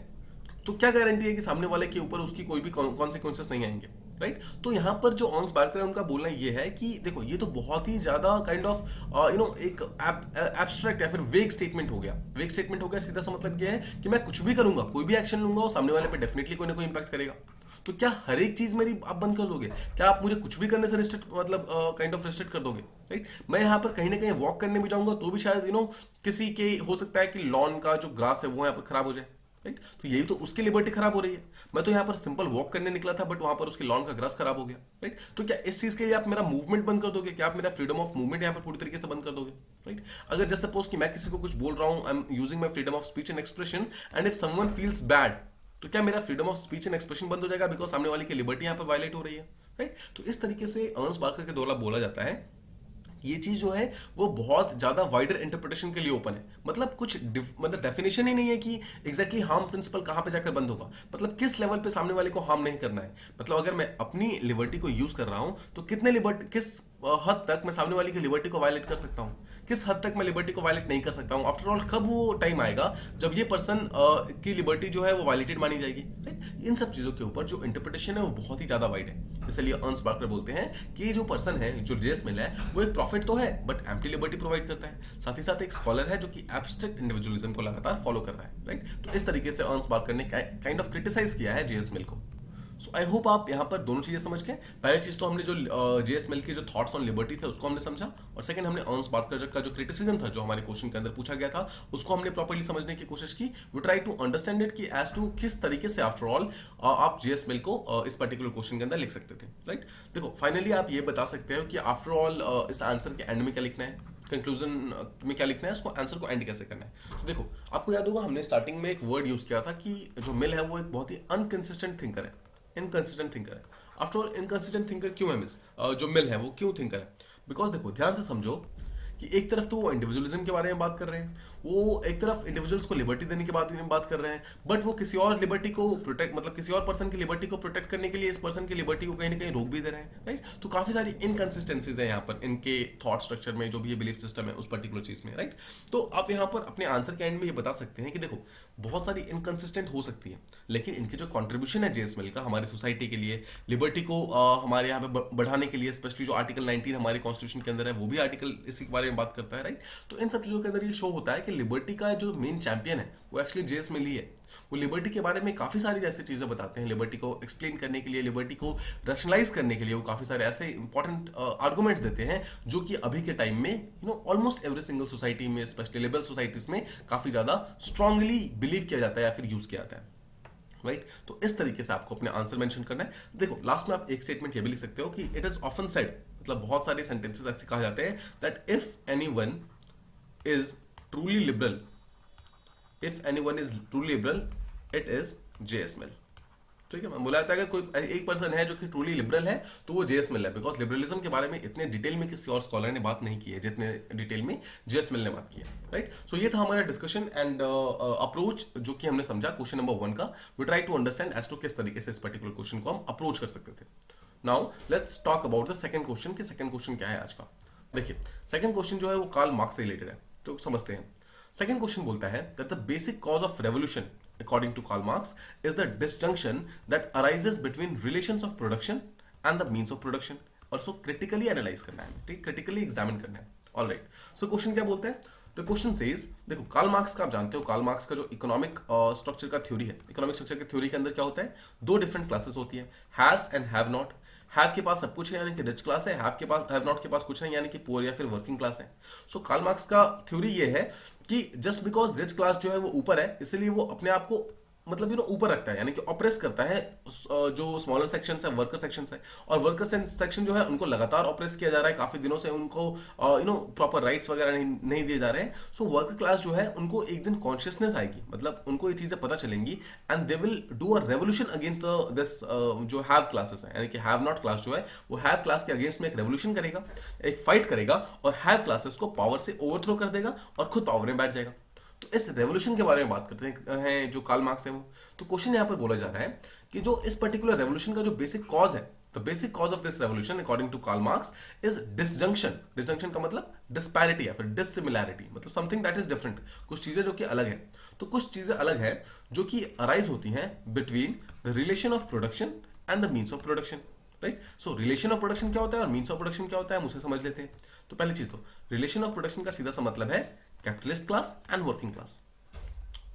तो क्या गारंटी है कि सामने वाले के ऊपर उसकी कोई भी कॉन्सिक्वेंसेस नहीं आएंगे, राइट। तो यहां पर जो अर्न्स्ट बार्कर है उनका बोलना ये है कि देखो ये तो बहुत ही ज्यादा काइंड ऑफ एक एब्स्ट्रैक्ट या फिर वेग स्टेटमेंट हो गया। वेग स्टेटमेंट हो गया, सीधा सा मतलब ये है कि मैं कुछ भी करूंगा, कोई भी एक्शन लूंगा वो सामने वाले पे डेफिनेटली कोई ना कोई इंपैक्ट करेगा। तो क्या हर एक चीज मेरी आप बंद कर दोगे? क्या आप मुझे कुछ भी करने से रिस्ट्रिक्ट मतलब काइंड ऑफ रिस्ट्रिक्ट कर दोगे, राइट। मैं यहाँ पर कहीं ना कहीं वॉक करने भी जाऊंगा तो भी शायद किसी के हो सकता है कि लॉन का जो ग्रास है वो यहाँ पर खराब हो जाए, राइट। तो यही तो उसकी लिबर्टी खराब हो रही है। मैं तो यहाँ पर सिंपल वॉक करने निकला था बट वहां पर उसके लॉन का ग्रास खराब हो गया, राइट। तो क्या इस चीज के लिए आप मेरा मूवमेंट बंद कर दोगे? क्या आप मेरा फ्रीडम ऑफ मूवमेंट यहाँ पर पूरी तरीके से बंद कर दोगे, राइट। अगर जस्ट सपोज कि मैं किसी को कुछ बोल रहा हूँ, I am using my freedom of speech and expression, and if someone feels bad, तो क्या मेरा freedom of speech and expression बंद हो जाएगा बिकॉज सामने वाले की लिबर्टी यहाँ पर वायलेट हो रही है, राइट। तो इस तरीके से अर्न्स्ट बार्कर के द्वारा बोला जाता है ये चीज जो है वो बहुत ज्यादा वाइडर इंटरप्रिटेशन के लिए ओपन है। मतलब कुछ मतलब डेफिनेशन ही नहीं है कि एग्जैक्टली हार्म प्रिंसिपल कहां पे जाकर बंद होगा, मतलब किस लेवल पे सामने वाले को हार्म नहीं करना है। मतलब अगर मैं अपनी लिबर्टी को यूज कर रहा हूं तो कितने लिबर्टी किस हद तक मैं सामने वाले की लिबर्टी को वायलेट कर सकता हूं, किस हद तक मैं लिबर्टी को वायलेट नहीं कर सकता हूं। आफ्टर ऑल कब वो टाइम आएगा जब ये पर्सन की लिबर्टी जो है वो वायलेटेड मानी जाएगी, राइट। इन सब चीजों के ऊपर जो इंटरप्रिटेशन है वो बहुत ही ज्यादा वाइड है। इसलिए अर्न्स्ट बार्कर बोलते हैं कि जो पर्सन है, जो जेएस मिल है, वो एक प्रॉफिट तो है बट एम्प्टी लिबर्टी प्रोवाइड करता है। साथ ही साथ एक स्कॉलर है जो कि एब्स्ट्रैक्ट इंडिविजुअलिज्म को लगातार फॉलो कर रहा है, राइट। तो इस तरीके से अर्न्स्ट बार्कर ने काइंड ऑफ क्रिटिसाइज किया है जेएस मिल को। सो आई होप आप यहाँ पर दोनों चीजें समझ गए। पहली चीज तो हमने जो जेएस मिल के जो थॉट्स ऑन लिबर्टी थे उसको हमने समझा, और सेकंड हमने अर्न्स्ट बार्कर का जो क्रिटिसिज्म था जो हमारे क्वेश्चन के अंदर पूछा गया था उसको हमने प्रॉपर्ली समझने की कोशिश की। We try to understand it कि एज टू किस तरीके से आफ्टर ऑल आप जेएस मिल को इस पर्टिकुलर क्वेश्चन के अंदर लिख सकते थे, राइट। देखो फाइनली आप ये बता सकते हो कि आफ्टर ऑल इस आंसर के एंड में क्या लिखना है, कंक्लूजन में क्या लिखना है, उसको आंसर को एंड कैसे करना है। तो देखो आपको याद होगा हमने स्टार्टिंग में एक वर्ड यूज किया था कि जो मिल है वो एक बहुत ही अनकंसिस्टेंट थिंकर है, इनकंसिस्टेंट थिंकर है। आफ्टर ऑल इनकंसिस्टेंट थिंकर क्यों है मिस, जो मिल है वो क्यों थिंकर है? बिकॉज देखो ध्यान से समझो कि एक तरफ तो वो इंडिविजुअलिज्म के बारे में बात कर रहे हैं, वो एक तरफ इंडिविजुअल्स को लिबर्टी देने के बारे में बात कर रहे हैं, बट वो किसी और लिबर्टी को प्रोटेक्ट मतलब किसी और पर्सन की लिबर्टी को प्रोटेक्ट करने के लिए इस पर्सन की लिबर्टी को कहीं ना कहीं रोक भी दे रहे हैं, राइट। तो काफी सारी इनकंसिस्टेंसीज है यहाँ पर इनके थॉट स्ट्रक्चर में, जो भी ये बिलीफ सिस्टम है उस पर्टिकुलर चीज में, राइट। तो आप यहाँ पर अपने आंसर के एंड में ये बता सकते हैं कि देखो बहुत सारी इनकंसिस्टेंट हो सकती है, लेकिन इनकी जो कॉन्ट्रीब्यूशन है जेएस मिल का हमारी सोसाइटी के लिए, लिबर्टी को हमारे यहाँ पे बढ़ाने के लिए, स्पेशली जो आर्टिकल 19 हमारे कॉन्स्टिट्यूशन के अंदर है वो भी आर्टिकल इसी के बारे में बात करता है, राइट। तो इन सब चीजों के अंदर ये शो होता है कि लिबर्टी का जो मेन चैंपियन है वो एक्चुअली जेएस मिल ही है। वो लिबर्टी के बारे में काफी सारी ऐसी चीजें बताते हैं, लिबर्टी को एक्सप्लेन करने के लिए, लिबर्टी को रैशनलाइज करने के लिए वो काफी सारे ऐसे इंपॉर्टेंट आर्गुमेंट्स देते हैं जो कि अभी के टाइम में ऑलमोस्ट एवरी सिंगल सोसाइटी में, स्पेशली लिबरल सोसाइटीज में काफी ज्यादा स्ट्रांगली बिलीव किया जाता है या फिर यूज किया जाता है, राइट। तो इस तरीके से आपको अपने आंसर मेंशन करना है। देखो लास्ट में आप एक स्टेटमेंट ये भी लिख सकते हो कि इट इज ऑफन सेड, मतलब बहुत सारे सेंटेंसेस ऐसे कहा जाते हैं that if anyone is truly liberal, if anyone is truly liberal it is JS Mill, ठीक है। मैं बोला था अगर कोई एक पर्सन है जो कि ट्रूली लिबरल है तो वो जेएस मिल है, बिकॉज लिबरलिज्म के बारे में इतने डिटेल में किसी और स्कॉलर ने बात नहीं की है जितने डिटेल में जेएस मिल ने बात की है, राइट। सो ये था हमारा डिस्कशन एंड अप्रोच जो कि हमने समझा क्वेश्चन नंबर 1 का। We try to understand as to किस तरीके से इस पर्टिकुलर क्वेश्चन को हम अप्रोच कर सकते थे। Now let's talk about the second question कि सेकंड क्वेश्चन क्या है आज का। देखिए सेकंड क्वेश्चन जो है वो कार्ल मार्क्स से रिलेटेड है, तो समझते हैं। सेकंड क्वेश्चन बोलता है that the basic cause of revolution according to Karl Marx is the disjunction that arises between relations of production and the means of production, और उसको क्रिटिकली एनालाइज करना है, ठीक, क्रिटिकली एग्जामिन करना है। ऑलराइट, सो क्वेश्चन क्या बोलते हैं? तो क्वेश्चन सेज, देखो कार्ल मार्क्स का आप जानते हो, कार्ल मार्क्स का जो इकोनॉमिक स्ट्रक्चर का थ्योरी है, इकोनॉमिक स्ट्रक्चर के थ्योरी के अंदर क्या होता है, दो डिफरेंट क्लासेस होती है, haves and have not. Have के पास सब कुछ है यानी कि रिच क्लास है, हैव के पास, हैव नॉट के पास कुछ नहीं यानी कि पुअर या फिर वर्किंग क्लास है। सो कार्ल मार्क्स का थ्योरी ये है कि जस्ट बिकॉज रिच क्लास जो है वो ऊपर है, इसलिए वो अपने आप को मतलब ऊपर रखता है, यानी कि ऑपरेस करता है जो स्मॉलर सेक्शन है, वर्कर सेक्शन है, और वर्कर सेक्शन जो है उनको लगातार ऑपरेस किया जा रहा है काफी दिनों से, उनको प्रॉपर राइट्स वगैरह नहीं दिए जा रहे हैं। सो वर्कर क्लास जो है उनको एक दिन कॉन्शियसनेस आएगी, मतलब उनको ये चीजें पता चलेंगी, and they will do a revolution against this जो हैव क्लासेस है, यानी कि हैव नॉट क्लास जो है वो हैव क्लास के अगेंस्ट में एक रेवोल्यूशन करेगा, एक फाइट करेगा, और हैव क्लासेस को पावर से ओवरथ्रो कर देगा और खुद पावर में बैठ जाएगा। तो इस रेवोल्यूशन के बारे में बात करते हैं जो कार्ल मार्क्स है वो। तो क्वेश्चन यहां पर बोला जा रहा है कि जो इस पर्टिकुलर रेवोल्यूशन का जो बेसिक कॉज है, the basic cause of this revolution according to Karl Marx is disjunction. Disjunction का मतलब डिस्पैरिटी या फिर डिसिमिलैरिटी, मतलब समथिंग दैट इज डिफरेंट, कुछ चीजें जो कि अलग है। तो कुछ चीजें अलग है जो कि अराइज होती हैं between the relation of production and the means of production, right. So relation of production क्या होता है और मीन्स ऑफ प्रोडक्शन क्या होता है, हम उसे समझ लेते हैं। तो पहली चीज, तो रिलेशन ऑफ प्रोडक्शन का सीधा सा मतलब है capitalist class and working class.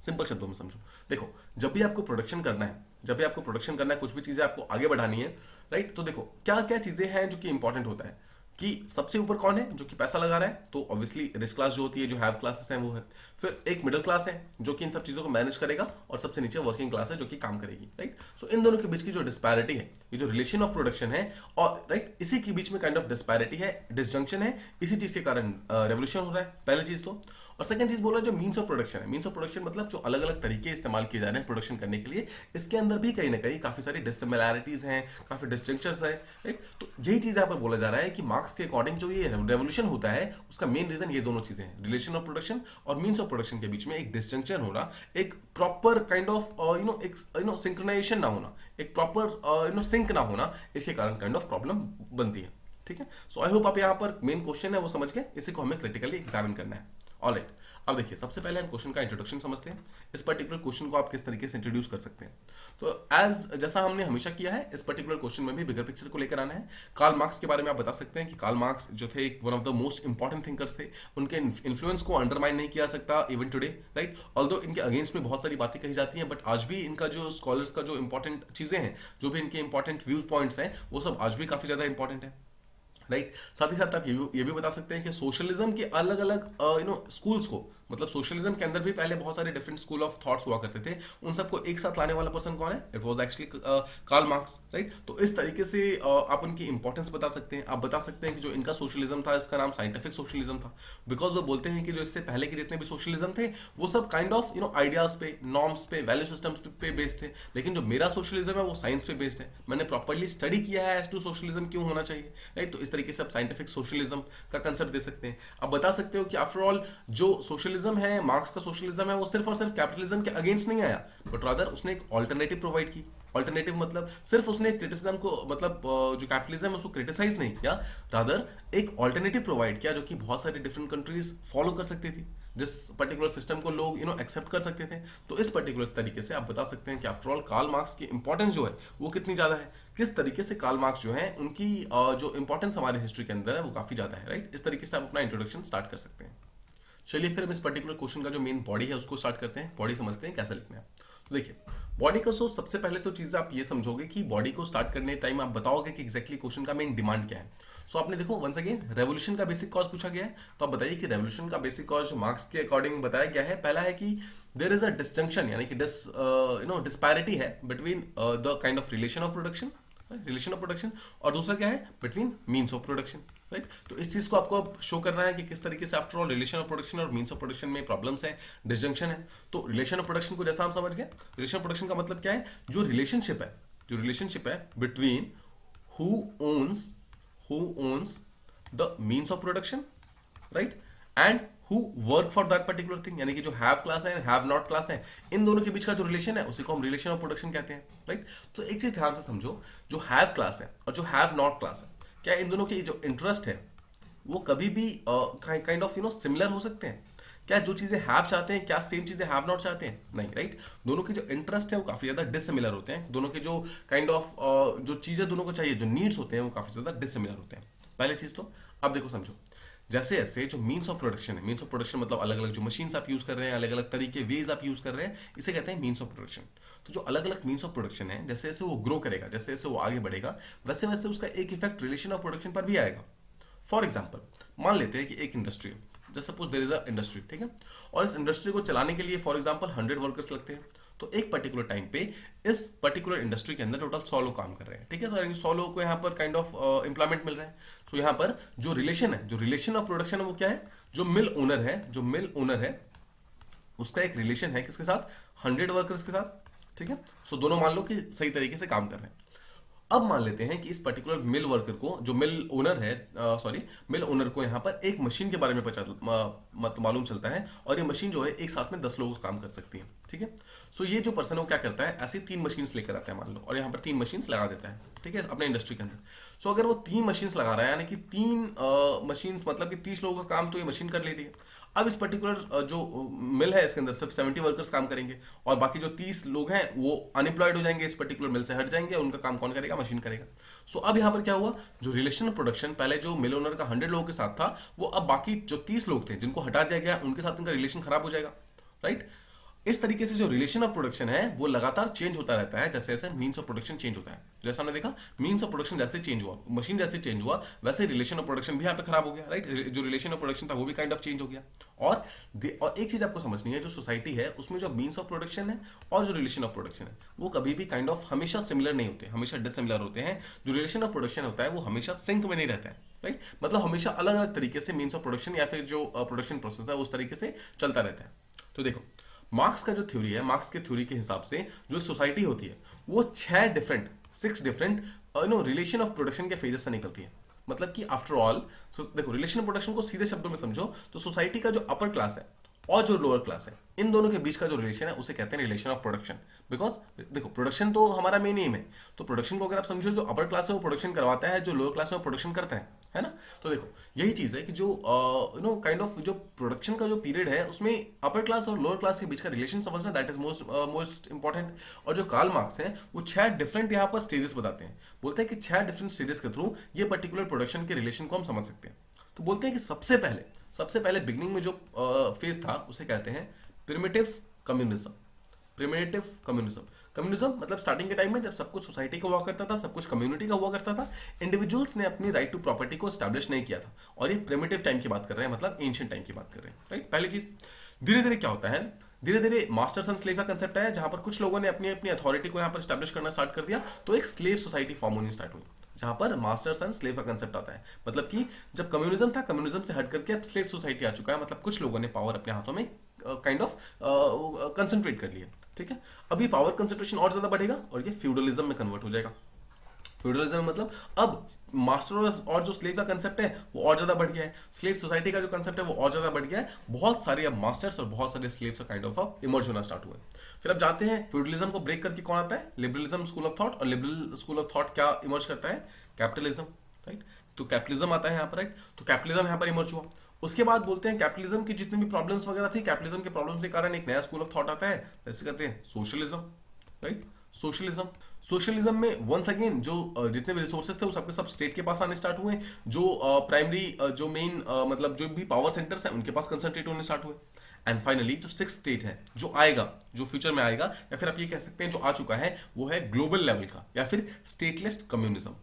Simple शब्दों में समझो, देखो जब भी आपको प्रोडक्शन करना है, जब भी आपको प्रोडक्शन करना है, कुछ भी चीजें आपको आगे बढ़ानी है, राइट, तो देखो क्या क्या चीजें हैं जो कि इंपॉर्टेंट होता है कि सबसे ऊपर कौन है जो कि पैसा लगा रहा है, तो ऑब्वियसली रिच क्लास जो होती है, जो हैव क्लासेस हैं वो है। फिर एक मिडिल क्लास है जो कि इन सब चीजों को मैनेज करेगा, और सबसे नीचे वर्किंग क्लास है जो कि काम करेगी, राइट। सो इन दोनों के बीच की जो डिस्पैरिटी है, ये जो रिलेशन ऑफ प्रोडक्शन है, और राइट इसी के बीच में काइंड ऑफ डिस्पैरिटी है, डिसजंक्शन है, इसी चीज के कारण रेवोल्यूशन हो रहा है, पहली चीज तो। और सेकंड चीज बोला जो मीन्स ऑफ प्रोडक्शन है, मीन्स ऑफ प्रोडक्शन मतलब जो अलग अलग तरीके इस्तेमाल किए जा रहे हैं प्रोडक्शन करने के लिए, इसके अंदर भी कहीं ना कहीं काफी सारी डिसिमिलैरिटीज हैं, काफी डिस्टिंक्शंस है, राइट। तो यही चीज यहाँ पर बोला जा रहा है कि मार्क्स के अकॉर्डिंग जो ये रेवोल्यूशन होता है उसका मेन रीजन ये दोनों चीजें हैं, रिलेशन ऑफ प्रोडक्शन और मीन्स ऑफ प्रोडक्शन के बीच में एक डिस्टिंक्शन होना, एक प्रॉपर काइंड ऑफ सिंक्रोनाइजेशन ना होना, एक प्रॉपर सिंक ना होना, इसके कारण काइंड ऑफ प्रॉब्लम बनती है, ठीक है। सो आई होप आप यहाँ पर मेन क्वेश्चन है वो समझ गए, इसी को हमें क्रिटिकली एग्जामिन करना है। ऑलराइट, अब देखिए सबसे पहले हम क्वेश्चन का इंट्रोडक्शन समझते हैं, इस पर्टिकुलर क्वेश्चन को आप किस तरीके से इंट्रोड्यूस कर सकते हैं। तो जैसा हमने हमेशा किया है, इस पर्टिकुलर क्वेश्चन में भी बिगर पिक्चर को लेकर आना है। कार्ल मार्क्स के बारे में आप बता सकते हैं कि कार्ल मार्क्स जो थे एक one of the most important thinkers थे, उनके इन्फ्लुएंस को अंडरमाइन नहीं किया सकता इवन टुडे, राइट। ऑल्दो इनके अगेंस्ट में बहुत सारी बातें कही जाती हैं, बट आज भी इनका जो स्कॉलर्स का जो इंपॉर्टेंट चीजें हैं, जो भी इनके इंपॉर्टेंट व्यू पॉइंट्स हैं, वो सब आज भी काफी ज्यादा इंपॉर्टेंट है, राइट। साथ ही साथ आप ये भी बता सकते हैं कि सोशलिज्म के अलग अलग स्कूल्स को, मतलब सोशलिज्म के अंदर भी पहले बहुत सारे डिफरेंट स्कूल ऑफ थॉट्स हुआ करते थे, उन सबको एक साथ लाने वाला पर्सन कौन है, it was actually Karl Marx, right. तो इस तरीके से आप उनकी इंपॉर्टेंस बता सकते हैं। आप बता सकते हैं कि जो इनका सोशलिज्म था इसका नाम साइंटिफिक सोशलिज्म था, बिकॉज वो बोलते हैं कि जो इससे पहले के जितने भी सोशलिज्म थे वो सब काइंड ऑफ आइडियाज पे, नॉर्म्स पे, वैल्यू सिस्टम्स पे बेस्ड थे, लेकिन जो मेरा सोशलिज्म है वो साइंस पे बेस्ड है, मैंने प्रॉपरली स्टडी किया है एज टू सोशलिज्म क्यों होना चाहिए, राइट। तो इस तरीके से आप साइंटिफिक सोशलिज्म का कंसेप्ट दे सकते हैं। आप बता सकते हो कि आफ्टर ऑल जो सोशलिज्म है, मार्क्स का सोशलिज्म है, वो सिर्फ और सिर्फ कैपिटलिज्म के अगेंस्ट नहीं आया, बट रादर उसने एक ऑल्टरनेटिव प्रोवाइड की। ऑल्टरनेटिव मतलब सिर्फ उसने क्रिटिसिज्म को, मतलब जो कैपिटलिज्म है उसको क्रिटिसाइज नहीं किया, रादर एक ऑल्टरनेटिव प्रोवाइड किया जो कि बहुत सारी डिफरेंट कंट्रीज फॉलो कर सकती थी, जिस पर्टिकुलर सिस्टम को लोग एक्सेप्ट कर सकते थे। तो इस पर्टिकुलर तरीके से आप बता सकते हैं कि आफ्टर ऑल कार्ल मार्क्स की इंपॉर्टेंस जो है वो कितनी ज्यादा है, किस तरीके से कार्ल मार्क्स जो है उनकी जो इंपॉर्टेंस हमारे हिस्ट्री के अंदर है वो काफी ज्यादा है, राइट। इस तरीके से आप अपना इंट्रोडक्शन स्टार्ट कर सकते हैं। चलिए फिर हम इस पर्टिकुलर क्वेश्चन का जो मेन बॉडी है उसको स्टार्ट करते हैं, बॉडी समझते हैं कैसे लिखना है। तो देखिए बॉडी का सबसे पहले तो चीज आप ये समझोगे कि बॉडी को स्टार्ट करने टाइम आप बताओगे कि एग्जैक्टली क्वेश्चन का मेन डिमांड क्या है। सो आपने देखो वंस अगेन रेवोल्यूशन का बेसिक कॉज पूछा गया है, तो आप बताइए कि रेवोल्यूशन का बेसिक कॉज मार्क्स के अकॉर्डिंग बताया गया है। पहला है कि देयर इज अ डिस्जंक्शन, यानी कि डिस्पैरिटी है between the kind of relation of production, और दूसरा क्या है, between means of production, right. तो इस चीज को आपको अब शो करना है कि किस तरीके से after all relation of production और मीन्स ऑफ प्रोडक्शन में प्रॉब्लम्स है, डिसजंक्शन है। तो रिलेशन ऑफ प्रोडक्शन को जैसा हम समझ गए, रिलेशन ऑफ प्रोडक्शन का मतलब क्या है, जो रिलेशनशिप है between who owns the means of production, right, and who work for that particular thing, यानी कि जो हैव क्लास है, हैव नॉट क्लास है, इन दोनों के बीच का जो रिलेशन है उसी को हम रिलेशन ऑफ प्रोडक्शन कहते हैं, राइट। तो एक चीज ध्यान से समझो, जो हैव क्लास है और जो हैव नॉट क्लास है, क्या इन दोनों के जो इंटरेस्ट है वो कभी भी काइंड ऑफ सिमिलर हो सकते हैं? क्या जो चीजें हैव चाहते हैं क्या सेम चीजें हैव नॉट चाहते हैं? नहीं, राइट। दोनों के जो इंटरेस्ट है वो काफी ज्यादा डिसिमिलर होते हैं, दोनों के जो काइंड ऑफ जो चीजें दोनों को चाहिए, जो नीड्स होते हैं वो काफी ज्यादा डिसिमिलर होते हैं। पहली चीज तो अब देखो समझो, जैसे ऐसे जो मीन्स ऑफ प्रोडक्शन है, मीन्स ऑफ प्रोडक्शन मतलब अलग अलग जो मशीन्स आप यूज कर रहे हैं, अलग अलग तरीके वेज आप यूज कर रहे हैं, इसे कहते हैं मीन्स ऑफ प्रोडक्शन। तो जो अलग अलग मीन्स ऑफ प्रोडक्शन है, जैसे जैसे वो ग्रो करेगा, जैसे जैसे वो आगे बढ़ेगा, वैसे वैसे उसका एक इफेक्ट रिलेशन ऑफ प्रोडक्शन पर भी आएगा। फॉर एग्जाम्पल मान लेते हैं कि एक इंडस्ट्री है, जैसे suppose there is a industry, ठीक है, और इस इंडस्ट्री को चलाने के लिए फॉर एग्जाम्पल 100 वर्कर्स लगते हैं। तो एक पर्टिकुलर टाइम पे इस पर्टिकुलर इंडस्ट्री के अंदर टोटल 100 लोग काम कर रहे हैं, ठीक है, तो यानी 100 लोगों को यहाँ पर काइंड ऑफ एम्प्लॉयमेंट मिल रहा है। तो यहाँ पर जो रिलेशन है, जो रिलेशन ऑफ प्रोडक्शन है वो क्या है, जो मिल ओनर है, जो मिल ओनर है उसका एक रिलेशन है किसके साथ, 100 वर्कर्स के साथ, ठीक है। सो दोनों मान लो कि सही तरीके से काम कर रहे हैं। अब मान लेते हैं कि इस पर्टिकुलर मिल वर्कर को, जो मिल ओनर है, सॉरी मिल ओनर को यहाँ पर एक मशीन के बारे में मालूम चलता है, और ये मशीन जो है एक साथ में 10 लोगों का काम कर सकती है, ठीक है। सो ये जो पर्सन है वो क्या करता है, ऐसी 3 मशीन्स लेकर आता है मान लो, और यहाँ पर 3 मशीन्स लगा देता है, ठीक है, अपने इंडस्ट्री के अंदर। सो अगर वो 3 मशीन्स लगा रहा है, यानी कि 3 मशीन्स मतलब कि 30 लोगों का काम तो ये मशीन कर ले रही है। अब इस पर्टिकुलर जो मिल है इसके अंदर सिर्फ 70 वर्कर्स काम करेंगे, और बाकी जो 30 लोग हैं वो अनएम्प्लॉयड हो जाएंगे, इस पर्टिकुलर मिल से हट जाएंगे, उनका काम कौन करेगा, मशीन करेगा। सो अब यहाँ पर क्या हुआ, जो रिलेशन ऑफ प्रोडक्शन पहले जो मिल ओनर का 100 लोगों के साथ था, वो अब बाकी जो 30 लोग थे जिनको हटा दिया गया उनके साथ उनका रिलेशन खराब हो जाएगा, राइट। इस तरीके से जो रिलेशन ऑफ प्रोडक्शन है वो लगातार चेंज होता रहता है, जैसे जैसे मीन्स ऑफ प्रोडक्शन चेंज होता है। जैसा हमने देखा, मीन्स ऑफ प्रोडक्शन जैसे चेंज हुआ, मशीन जैसे चेंज हुआ, वैसे रिलेशन ऑफ प्रोडक्शन भी यहाँ पे खराब हो गया, राइट। जो रिलेशन ऑफ प्रोडक्शन था वो भी काइंड ऑफ चेंज हो गया। और एक चीज आपको समझनी है, जो सोसाइटी है उसमें जो मीन्स ऑफ प्रोडक्शन है और जो रिलेशन ऑफ प्रोडक्शन है वो कभी भी काइंड ऑफ हमेशा सिमिलर नहीं होते, हमेशा डिसिमिलर होते हैं। जो रिलेशन ऑफ प्रोडक्शन होता है वो हमेशा सिंक में नहीं रहता है, राइट। मतलब हमेशा अलग अलग तरीके से मीन्स ऑफ प्रोडक्शन या फिर जो प्रोडक्शन प्रोसेस है उस तरीके से चलता रहता है। तो देखो, मार्क्स का जो थ्योरी है, मार्क्स के थ्योरी के हिसाब से जो सोसाइटी होती है वो 6 डिफरेंट रिलेशन ऑफ प्रोडक्शन के फेजेस से निकलती है। मतलब कि आफ्टर ऑल देखो, रिलेशन ऑफ प्रोडक्शन को सीधे शब्दों में समझो तो सोसाइटी का जो अपर क्लास है और जो लोअर क्लास है, इन दोनों के बीच का जो रिलेशन है उसे कहते हैं रिलेशन ऑफ प्रोडक्शन। बिकॉज देखो, प्रोडक्शन तो हमारा मेन एम है, तो प्रोडक्शन को अगर आप समझो, जो अपर क्लास है वो प्रोडक्शन करवाता है, जो लोअर क्लास है वो प्रोडक्शन करता है ना। तो देखो यही चीज है कि जो काइंड ऑफ जो प्रोडक्शन का जो पीरियड है उसमें अपर क्लास और लोअर क्लास के बीच का रिलेशन समझना, दैट इज मोस्ट इंपॉर्टेंट। और जो कार्ल मार्क्स है वो 6 डिफरेंट यहाँ पर स्टेजेस बताते हैं, बोलते हैं कि 6 डिफरेंट स्टेजेस के थ्रू ये पर्टिकुलर प्रोडक्शन के रिलेशन को हम समझ सकते हैं। तो बोलते हैं कि सबसे पहले बिगनिंग में जो फेज था उसे कहते हैं primitive communism. Primitive communism, communism मतलब स्टार्टिंग के टाइम में जब सब कुछ सोसाइटी का हुआ करता था, सब कुछ कम्युनिटी का हुआ करता था, इंडिविजुअल्स ने अपनी राइट टू प्रॉपर्टी को एस्टैब्लिश नहीं किया था। और ये प्रिमिटिव टाइम की बात कर रहे हैं, मतलब एंशिएंट टाइम की बात कर रहे हैं, राइट। पहली चीज, धीरे धीरे क्या होता है, धीरे धीरे मास्टर्स एंड स्लेव का कंसेप्ट है, जहां पर कुछ लोगों ने अपनी अपनी अथॉरिटी को यहाँ पर एस्टैब्लिश करना स्टार्ट कर दिया, तो एक स्लेव सोसाइटी फॉर्म होनी स्टार्ट हुई, जहां पर मास्टर्स एंड स्लेव का कंसेप्ट आता है। मतलब कि जब कम्युनिज्म था, कम्युनिज्म से हट करके अब स्लेव सोसाइटी आ चुका है, मतलब कुछ लोगों ने पावर अपने हाथों में काइंड ऑफ कंसंट्रेट कर लिया, ठीक है। अभी पावर कंसंट्रेशन और ज्यादा बढ़ेगा और ये फ्यूडलिज्म में कन्वर्ट हो जाएगा। फ्यूडलिज्म मतलब अब मास्टर और जो स्लेव का कंसेप्ट है वो और ज्यादा बढ़ गया है, स्लेव सोसाइटी का जो कंसेप्ट है वो और ज्यादा बढ़ गया है, बहुत सारे अब मास्टर्स और बहुत सारे स्लेव्स का काइंड ऑफ इमर्ज होना स्टार्ट हुआ है। फिर अब जाते हैं, फ्यूडलिज्म को ब्रेक करके कौन आता है, लिबरलिज्म स्कूल ऑफ थॉट। और लिबरल स्कूल ऑफ थॉट क्या इमर्ज करता है, कैपिटलिज्म, राइट। तो कैपिटलिज्म आता है यहाँ पर, राइट। तो कैपिटलिज्म यहाँ पर इमर्ज हुआ। उसके बाद बोलते हैं कैपिटलिज्म की जितनी भी प्रॉब्लम्स वगैरह थी, कैपिटलिज्म के प्रॉब्लम्स के कारण एक नया स्कूल ऑफ थॉट आता है, जैसे कहते हैं सोशलिज्म, राइट। सोशलिज्म में वंस अगेन जो जितने भी रिसोर्सेज थे वो सबके सब स्टेट के पास आने स्टार्ट हुए, जो प्राइमरी जो मेन मतलब जो भी पावर सेंटर्स हैं उनके पास कंसंट्रेट होने स्टार्ट हुए। एंड फाइनली जो 6th स्टेट है, जो आएगा, जो फ्यूचर में आएगा, या फिर आप ये कह सकते हैं जो आ चुका है, वो है ग्लोबल लेवल का या फिर स्टेटलेस कम्युनिज्म।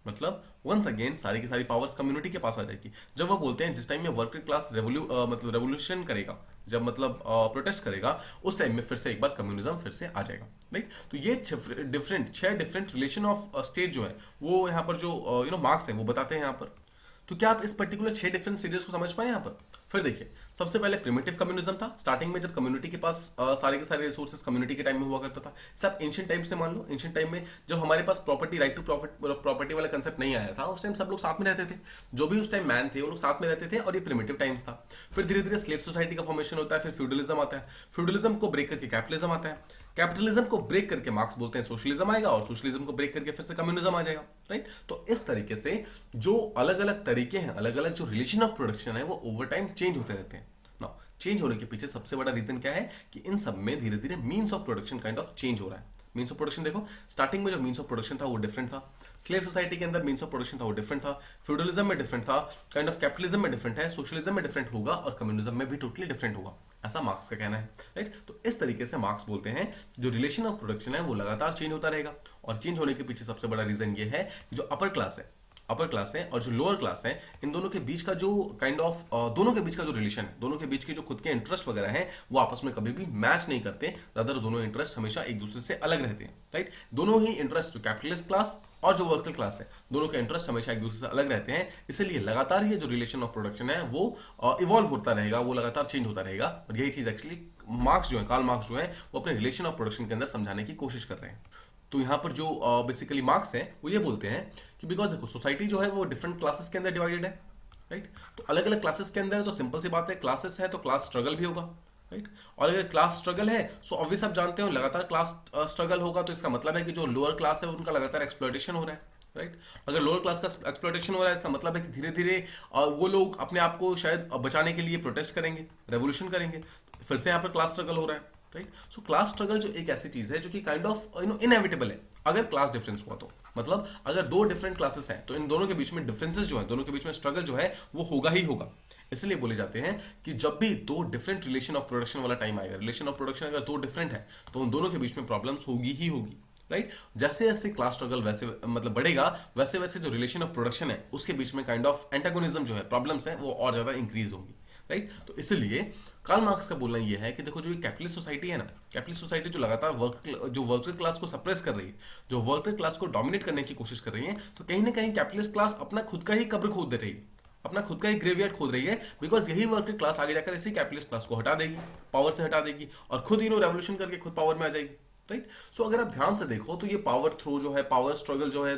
मतलब वंस अगेन सारी की सारी पावर्स कम्युनिटी के पास आ जाएगी। जब वो बोलते हैं जिस टाइम में वर्कर क्लास मतलब रेवोल्यूशन करेगा, जब मतलब प्रोटेस्ट करेगा, उस टाइम में फिर से एक बार कम्युनिज्म फिर से आ जाएगा, राइट। तो ये 6 डिफरेंट रिलेशन ऑफ स्टेट जो है वो यहाँ पर जो मार्क्स है वो बताते हैं यहाँ पर। तो क्या आप इस पर्टिकुलर 6 डिफरेंट स्टेजेस को समझ पाए यहाँ पर? फिर देखिए, सबसे पहले प्रिमिटिव कम्युनिज्म था, स्टार्टिंग में जब कम्युनिटी के पास सारे के सारे रिसोर्सेज कम्युनिटी के टाइम में हुआ करता था। सब एंशिएंट टाइम से मान लो, एंशिएंट टाइम में जब हमारे पास प्रॉपर्टी, राइट टू प्रॉपर्टी वाला कंसेप्ट नहीं आया था, उस टाइम सब लोग साथ में रहते थे, जो भी उस टाइम मैन थे वो लोग साथ में रहते थे, और ये प्रिमिटिव टाइम्स था। फिर धीरे धीरे स्लेव सोसाइटी का फॉर्मेशन होता है, फिर फ्यूडलिज्म आता है, फ्यूडलिज्म को ब्रेक करके कैपिटलिज्म आता है, कैपिटलिज्म को ब्रेक करके मार्क्स बोलते हैं सोशलिज्म आएगा, और सोशलिज्म को ब्रेक करके फिर से कम्युनिज्म आ जाएगा, राइट। तो इस तरीके से जो अलग अलग तरीके हैं, अलग अलग जो रिलेशन ऑफ प्रोडक्शन है वो ओवर टाइम चेंज होते रहते हैं। नाउ चेंज होने के पीछे सबसे बड़ा रीजन क्या है कि इन सब में धीरे धीरे means of production kind of change हो रहा है। मीन्स ऑफ प्रोडक्शन देखो, स्टार्टिंग में जो मीन्स ऑफ प्रोडक्शन था वो डिफरेंट था, स्लेव सोसाइटी के अंदर मीन्स ऑफ प्रोडक्शन था वो डिफरेंट था, फ्यूडलिज्म में डिफरेंट था, काइंड ऑफ कैपिटलिज्म में डिफरेंट है, सोशलिज्म में डिफरेंट होगा और कम्युनिज्म में भी टोटली डिफरेंट होगा, ऐसा मार्क्स का कहना है। राइट, तो इस तरीके से मार्क्स बोलते हैं जो रिलेशन ऑफ प्रोडक्शन है वो लगातार चेंज होता रहेगा, और चेंज होने के पीछे सबसे बड़ा रीजन ये है कि जो अपर क्लास है और जो लोअर क्लास है, इन दोनों के बीच का जो काइंड ऑफ दोनों के बीच का जो रिलेशन है, दोनों के बीच के जो खुद के इंटरेस्ट वगैरह है वो आपस में कभी भी मैच नहीं करते, रादर दोनों इंटरेस्ट हमेशा एक दूसरे से अलग रहते हैं। राइट, दोनों ही इंटरेस्ट, जो कैपिटलिस्ट क्लास और जो वर्कर क्लास है, दोनों के इंटरेस्ट हमेशा एक दूसरे से अलग रहते हैं, इसलिए लगातार ये जो रिलेशन ऑफ प्रोडक्शन है वो इवॉल्व होता रहेगा, वो लगातार चेंज होता रहेगा। और यही चीज एक्चुअली मार्क्स जो है, कार्ल मार्क्स जो है, वो अपने रिलेशन ऑफ प्रोडक्शन के अंदर समझाने की कोशिश कर रहे हैं। तो यहाँ पर जो बेसिकली मार्क्स है वो ये बोलते हैं कि बिकॉज देखो सोसाइटी जो है वो डिफरेंट क्लासेस के अंदर डिवाइडेड है। राइट, तो अलग अलग क्लासेस के अंदर तो सिंपल सी बात है, क्लासेस है तो क्लास स्ट्रगल भी होगा। राइट, और अगर क्लास स्ट्रगल है सो ऑब्वियस आप जानते हो लगातार क्लास स्ट्रगल होगा, तो इसका मतलब है कि जो लोअर क्लास है उनका लगातार एक्सप्लॉयटेशन हो रहा है। राइट, अगर लोअर क्लास का एक्सप्लॉयटेशन हो रहा है इसका मतलब है कि धीरे धीरे वो लोग अपने आप को शायद बचाने के लिए प्रोटेस्ट करेंगे, रेवोल्यूशन करेंगे, फिर से यहाँ पर क्लास स्ट्रगल हो रहा है। राइट, सो क्लास स्ट्रगल जो एक ऐसी चीज है जो कि काइंड ऑफ इनएविटेबल है अगर क्लास डिफरेंस हुआ, तो मतलब अगर दो डिफरेंट क्लासेस हैं तो इन दोनों के बीच में डिफरेंसेस जो है, दोनों के बीच में स्ट्रगल जो है वो होगा ही होगा। इसलिए बोले जाते हैं कि जब भी दो डिफरेंट रिलेशन ऑफ प्रोडक्शन वाला टाइम आएगा, रिलेशन ऑफ प्रोडक्शन अगर दो डिफरेंट है तो उन दोनों के बीच में प्रॉब्लम्स होगी ही होगी। राइट, जैसे जैसे क्लास स्ट्रगल वैसे मतलब बढ़ेगा, वैसे वैसे जो रिलेशन ऑफ प्रोडक्शन है उसके बीच में काइंड ऑफ एंटागोनिज्म जो है, प्रॉब्लम्स है, वो और ज्यादा इंक्रीज होंगी। राइट, तो इसलिए कार्ल मार्क्स का बोलना यह है कि देखो जो ये कैपिटलिस्ट सोसाइटी है ना, कैपिटलिस्ट सोसाइटी जो लगातार वर्कर क्लास को सप्रेस कर रही है, जो वर्कर क्लास को डोमिनेट करने की कोशिश कर रही है, तो कहीं ना कहीं कैपिटलिस्ट क्लास अपना खुद का ही कब्र खोद दे रही है, अपना खुद का ही ग्रेवयार्ड खोद रही है, बिकॉज यही वर्कर क्लास आगे जाकर इसी कैपिटलिस्ट क्लास को हटा देगी, पावर से हटा देगी, और खुद रेवोल्यूशन करके खुद पावर में आ जाएगी। राइट, सो अगर आप ध्यान से देखो तो ये पावर थ्रो जो है, पावर स्ट्रगल जो है,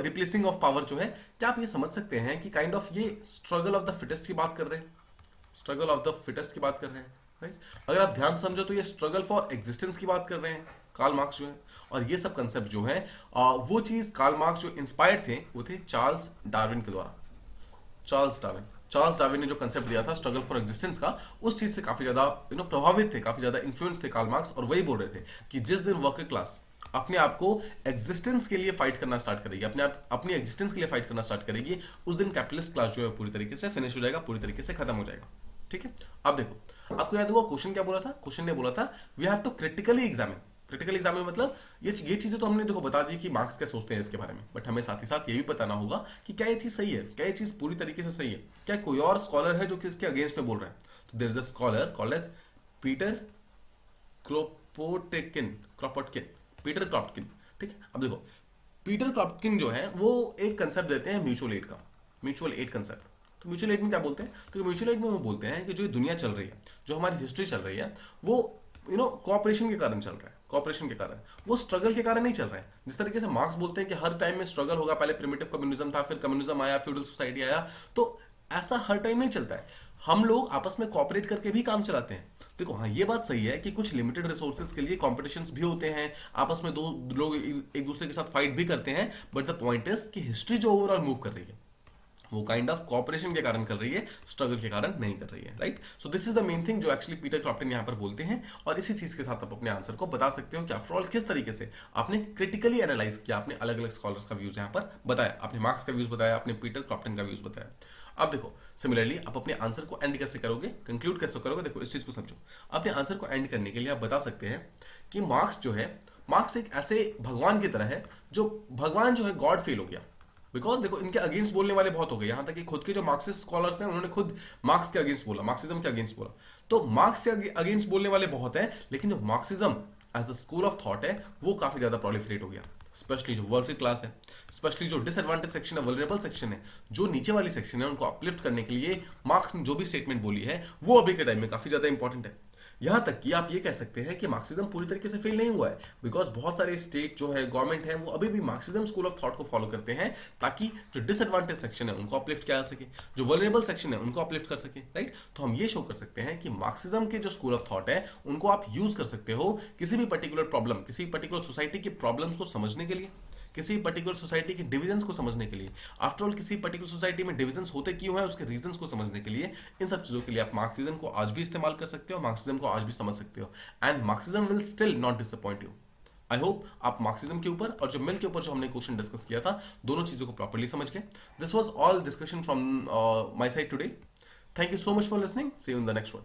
रिप्लेसिंग ऑफ पावर जो है, क्या आप ये समझ सकते हैं कि काइंड ऑफ ये स्ट्रगल ऑफ द फिटेस्ट की बात कर रहे हैं, स्ट्रगल ऑफ द फिटेस्ट की बात कर रहे हैं। राइट, अगर आप ध्यान समझो तो ये स्ट्रगल फॉर एग्जिस्टेंस की बात कर रहे हैं कार्ल मार्क्स जो है, और ये सब कंसेप्ट जो है वो चीज कार्ल मार्क्स जो इंस्पायर्ड थे वो थे चार्ल्स डार्विन के द्वारा। चार्ल्स डार्विन ने जो कंसेप्ट दिया था स्ट्रगल फॉर एग्जिस्टेंस का, उस चीज से काफी ज्यादा प्रभावित थे, काफी ज्यादा इन्फ्लुएंस थे कार्ल मार्क्स, और वही बोल रहे थे कि जिस दिन वर्कर क्लास अपने आप को एग्जिस्टेंस के लिए फाइट करना स्टार्ट करेगी, अपनी एग्जिस्टेंस के लिए फाइट करना स्टार्ट करेगी, उस दिन कैपिटलिस्ट क्लास जो है पूरी तरीके से फिनिश हो जाएगा, पूरी तरीके से खत्म हो जाएगा। ठीक है, अब देखो आपको याद होगा क्वेश्चन क्या बोला था, क्वेश्चन ने बोला था we have to critically examine. Critical exam में मतलब ये चीजें तो हमने देखो बता दी कि मार्क्स क्या सोचते हैं इसके बारे में, बट हमें साथ ही साथ ये भी बताना होगा कि क्या ये चीज सही है, क्या ये चीज पूरी तरीके से सही है, क्या कोई और स्कॉलर है जो कि इसके अगेंस्ट में बोल रहा है। तो there is a scholar called as Peter Kropotkin, ठीक है। अब देखो पीटर क्रॉपकिन जो है वो एक कंसेप्ट देते हैं म्यूचुअल एड का, म्यूचुअल एड कंसेप्ट। तो म्यूचुअल एड में क्या बोलते हैं, तो म्यूचुअल एड में वो बोलते हैं कि जो दुनिया चल रही है, जो हमारी हिस्ट्री चल रही है, वो कोऑपरेशन के कारण चल रहा है, कोऑपरेशन के कारण, वो स्ट्रगल के कारण नहीं चल रहा है। जिस तरीके से मार्क्स बोलते हैं कि हर टाइम में स्ट्रगल होगा, पहले प्रिमिटिव कम्युनिज्म था, फिर कम्युनिज्म आया, फ्यूडल सोसाइटी आया, तो ऐसा हर टाइम नहीं चलता है। हम लोग आपस में कोऑपरेट करके भी काम चलाते हैं। देखो हाँ ये बात सही है कि कुछ लिमिटेड रिसोर्सेज के लिए कॉम्पिटिशंस भी होते हैं, आपस में दो लोग एक दूसरे के साथ फाइट भी करते हैं, बट द पॉइंट इज कि हिस्ट्री जो ओवरऑल मूव कर रही है वो काइंड ऑफ कॉपरेशन के कारण कर रही है, स्ट्रगल के कारण नहीं कर रही है। Right, so this is the main thing जो एक्चुअली पीटर क्रॉप्टन यहाँ पर बोलते हैं, और इसी चीज के साथ आप अपने आंसर को बता सकते हो कि आफ्टर ऑल किस तरीके से आपने क्रिटिकली एनालाइज किया, आपने अलग अलग स्कॉलर्स का व्यूज यहाँ पर बताया, आपने मार्क्स का व्यूज बताया, आपने पीटर क्रॉप्टन का व्यूज बताया। अब देखो सिमिलरली आप अपने आंसर को एंड कैसे करोगे, कंक्लूड कैसे करोगे, देखो इस चीज को समझो। अपने आंसर को एंड करने के लिए आप बता सकते हैं कि मार्क्स जो है, मार्क्स एक ऐसे भगवान की तरह है, जो भगवान जो है गॉड फेल हो गया, बिकॉज देखो इनके अगेंस्ट बोलने वाले बहुत हो गए, यहां तक कि खुद के जो मार्क्सिस्ट स्कॉलर्स हैं उन्होंने खुद मार्क्स के अगेंस्ट बोला, मार्क्सिज्म के अगेंस्ट बोला। तो मार्क्स के अगेंस्ट बोलने वाले बहुत हैं, लेकिन जो Marxism as a school of thought है वो काफी ज्यादा प्रोलिफरेट हो गया, स्पेशली जो वर्किंग क्लास है, स्पेशली जो डिसएडवांटेज सेक्शन है, वल्नरेबल सेक्शन है, जो नीचे वाली सेक्शन है, उनको अपलिफ्ट करने के लिए मार्क्स ने जो भी स्टेटमेंट बोली है वो अभी के टाइम में काफी ज्यादा इंपॉर्टेंट है। यहां तक कि आप ये कह सकते हैं कि मार्क्सिज्म पूरी तरीके से फेल नहीं हुआ है, बिकॉज बहुत सारे स्टेट जो है, गवर्नमेंट है, वो अभी भी मार्क्सिज्म स्कूल ऑफ थॉट को फॉलो करते हैं, ताकि जो डिसएडवांटेज सेक्शन है उनको अपलिफ्ट किया जा सके, जो वल्नरेबल सेक्शन है उनको अपलिफ्ट कर सके। राइट, तो हम ये शो कर सकते हैं कि मार्क्सिज्म के जो स्कूल ऑफ थॉट है उनको आप यूज कर सकते हो किसी भी पर्टिकुलर प्रॉब्लम, किसी भी पर्टिकुलर सोसाइटी की प्रॉब्लम्स को समझने के लिए, किसी पर्टिकुलर सोसाइटी के डिविजन्स को समझने के लिए, आफ्टर ऑल किसी पर्टिकुलर सोसाइटी में डिविजन्स होते क्यों है, उसके रीजंस को समझने के लिए, इन सब चीजों के लिए आप मार्क्सिज्म को आज भी इस्तेमाल कर सकते हो, मार्क्सिज्म को आज भी समझ सकते हो, and Marxism will still not disappoint you. I hope आप मार्क्सिज्म के ऊपर और जो मिल के ऊपर जो हमने क्वेश्चन डिस्कस किया था, दोनों चीजों को प्रॉपर्ली समझ गए। This was all discussion from my side today. Thank you so much for listening. See you in the next one.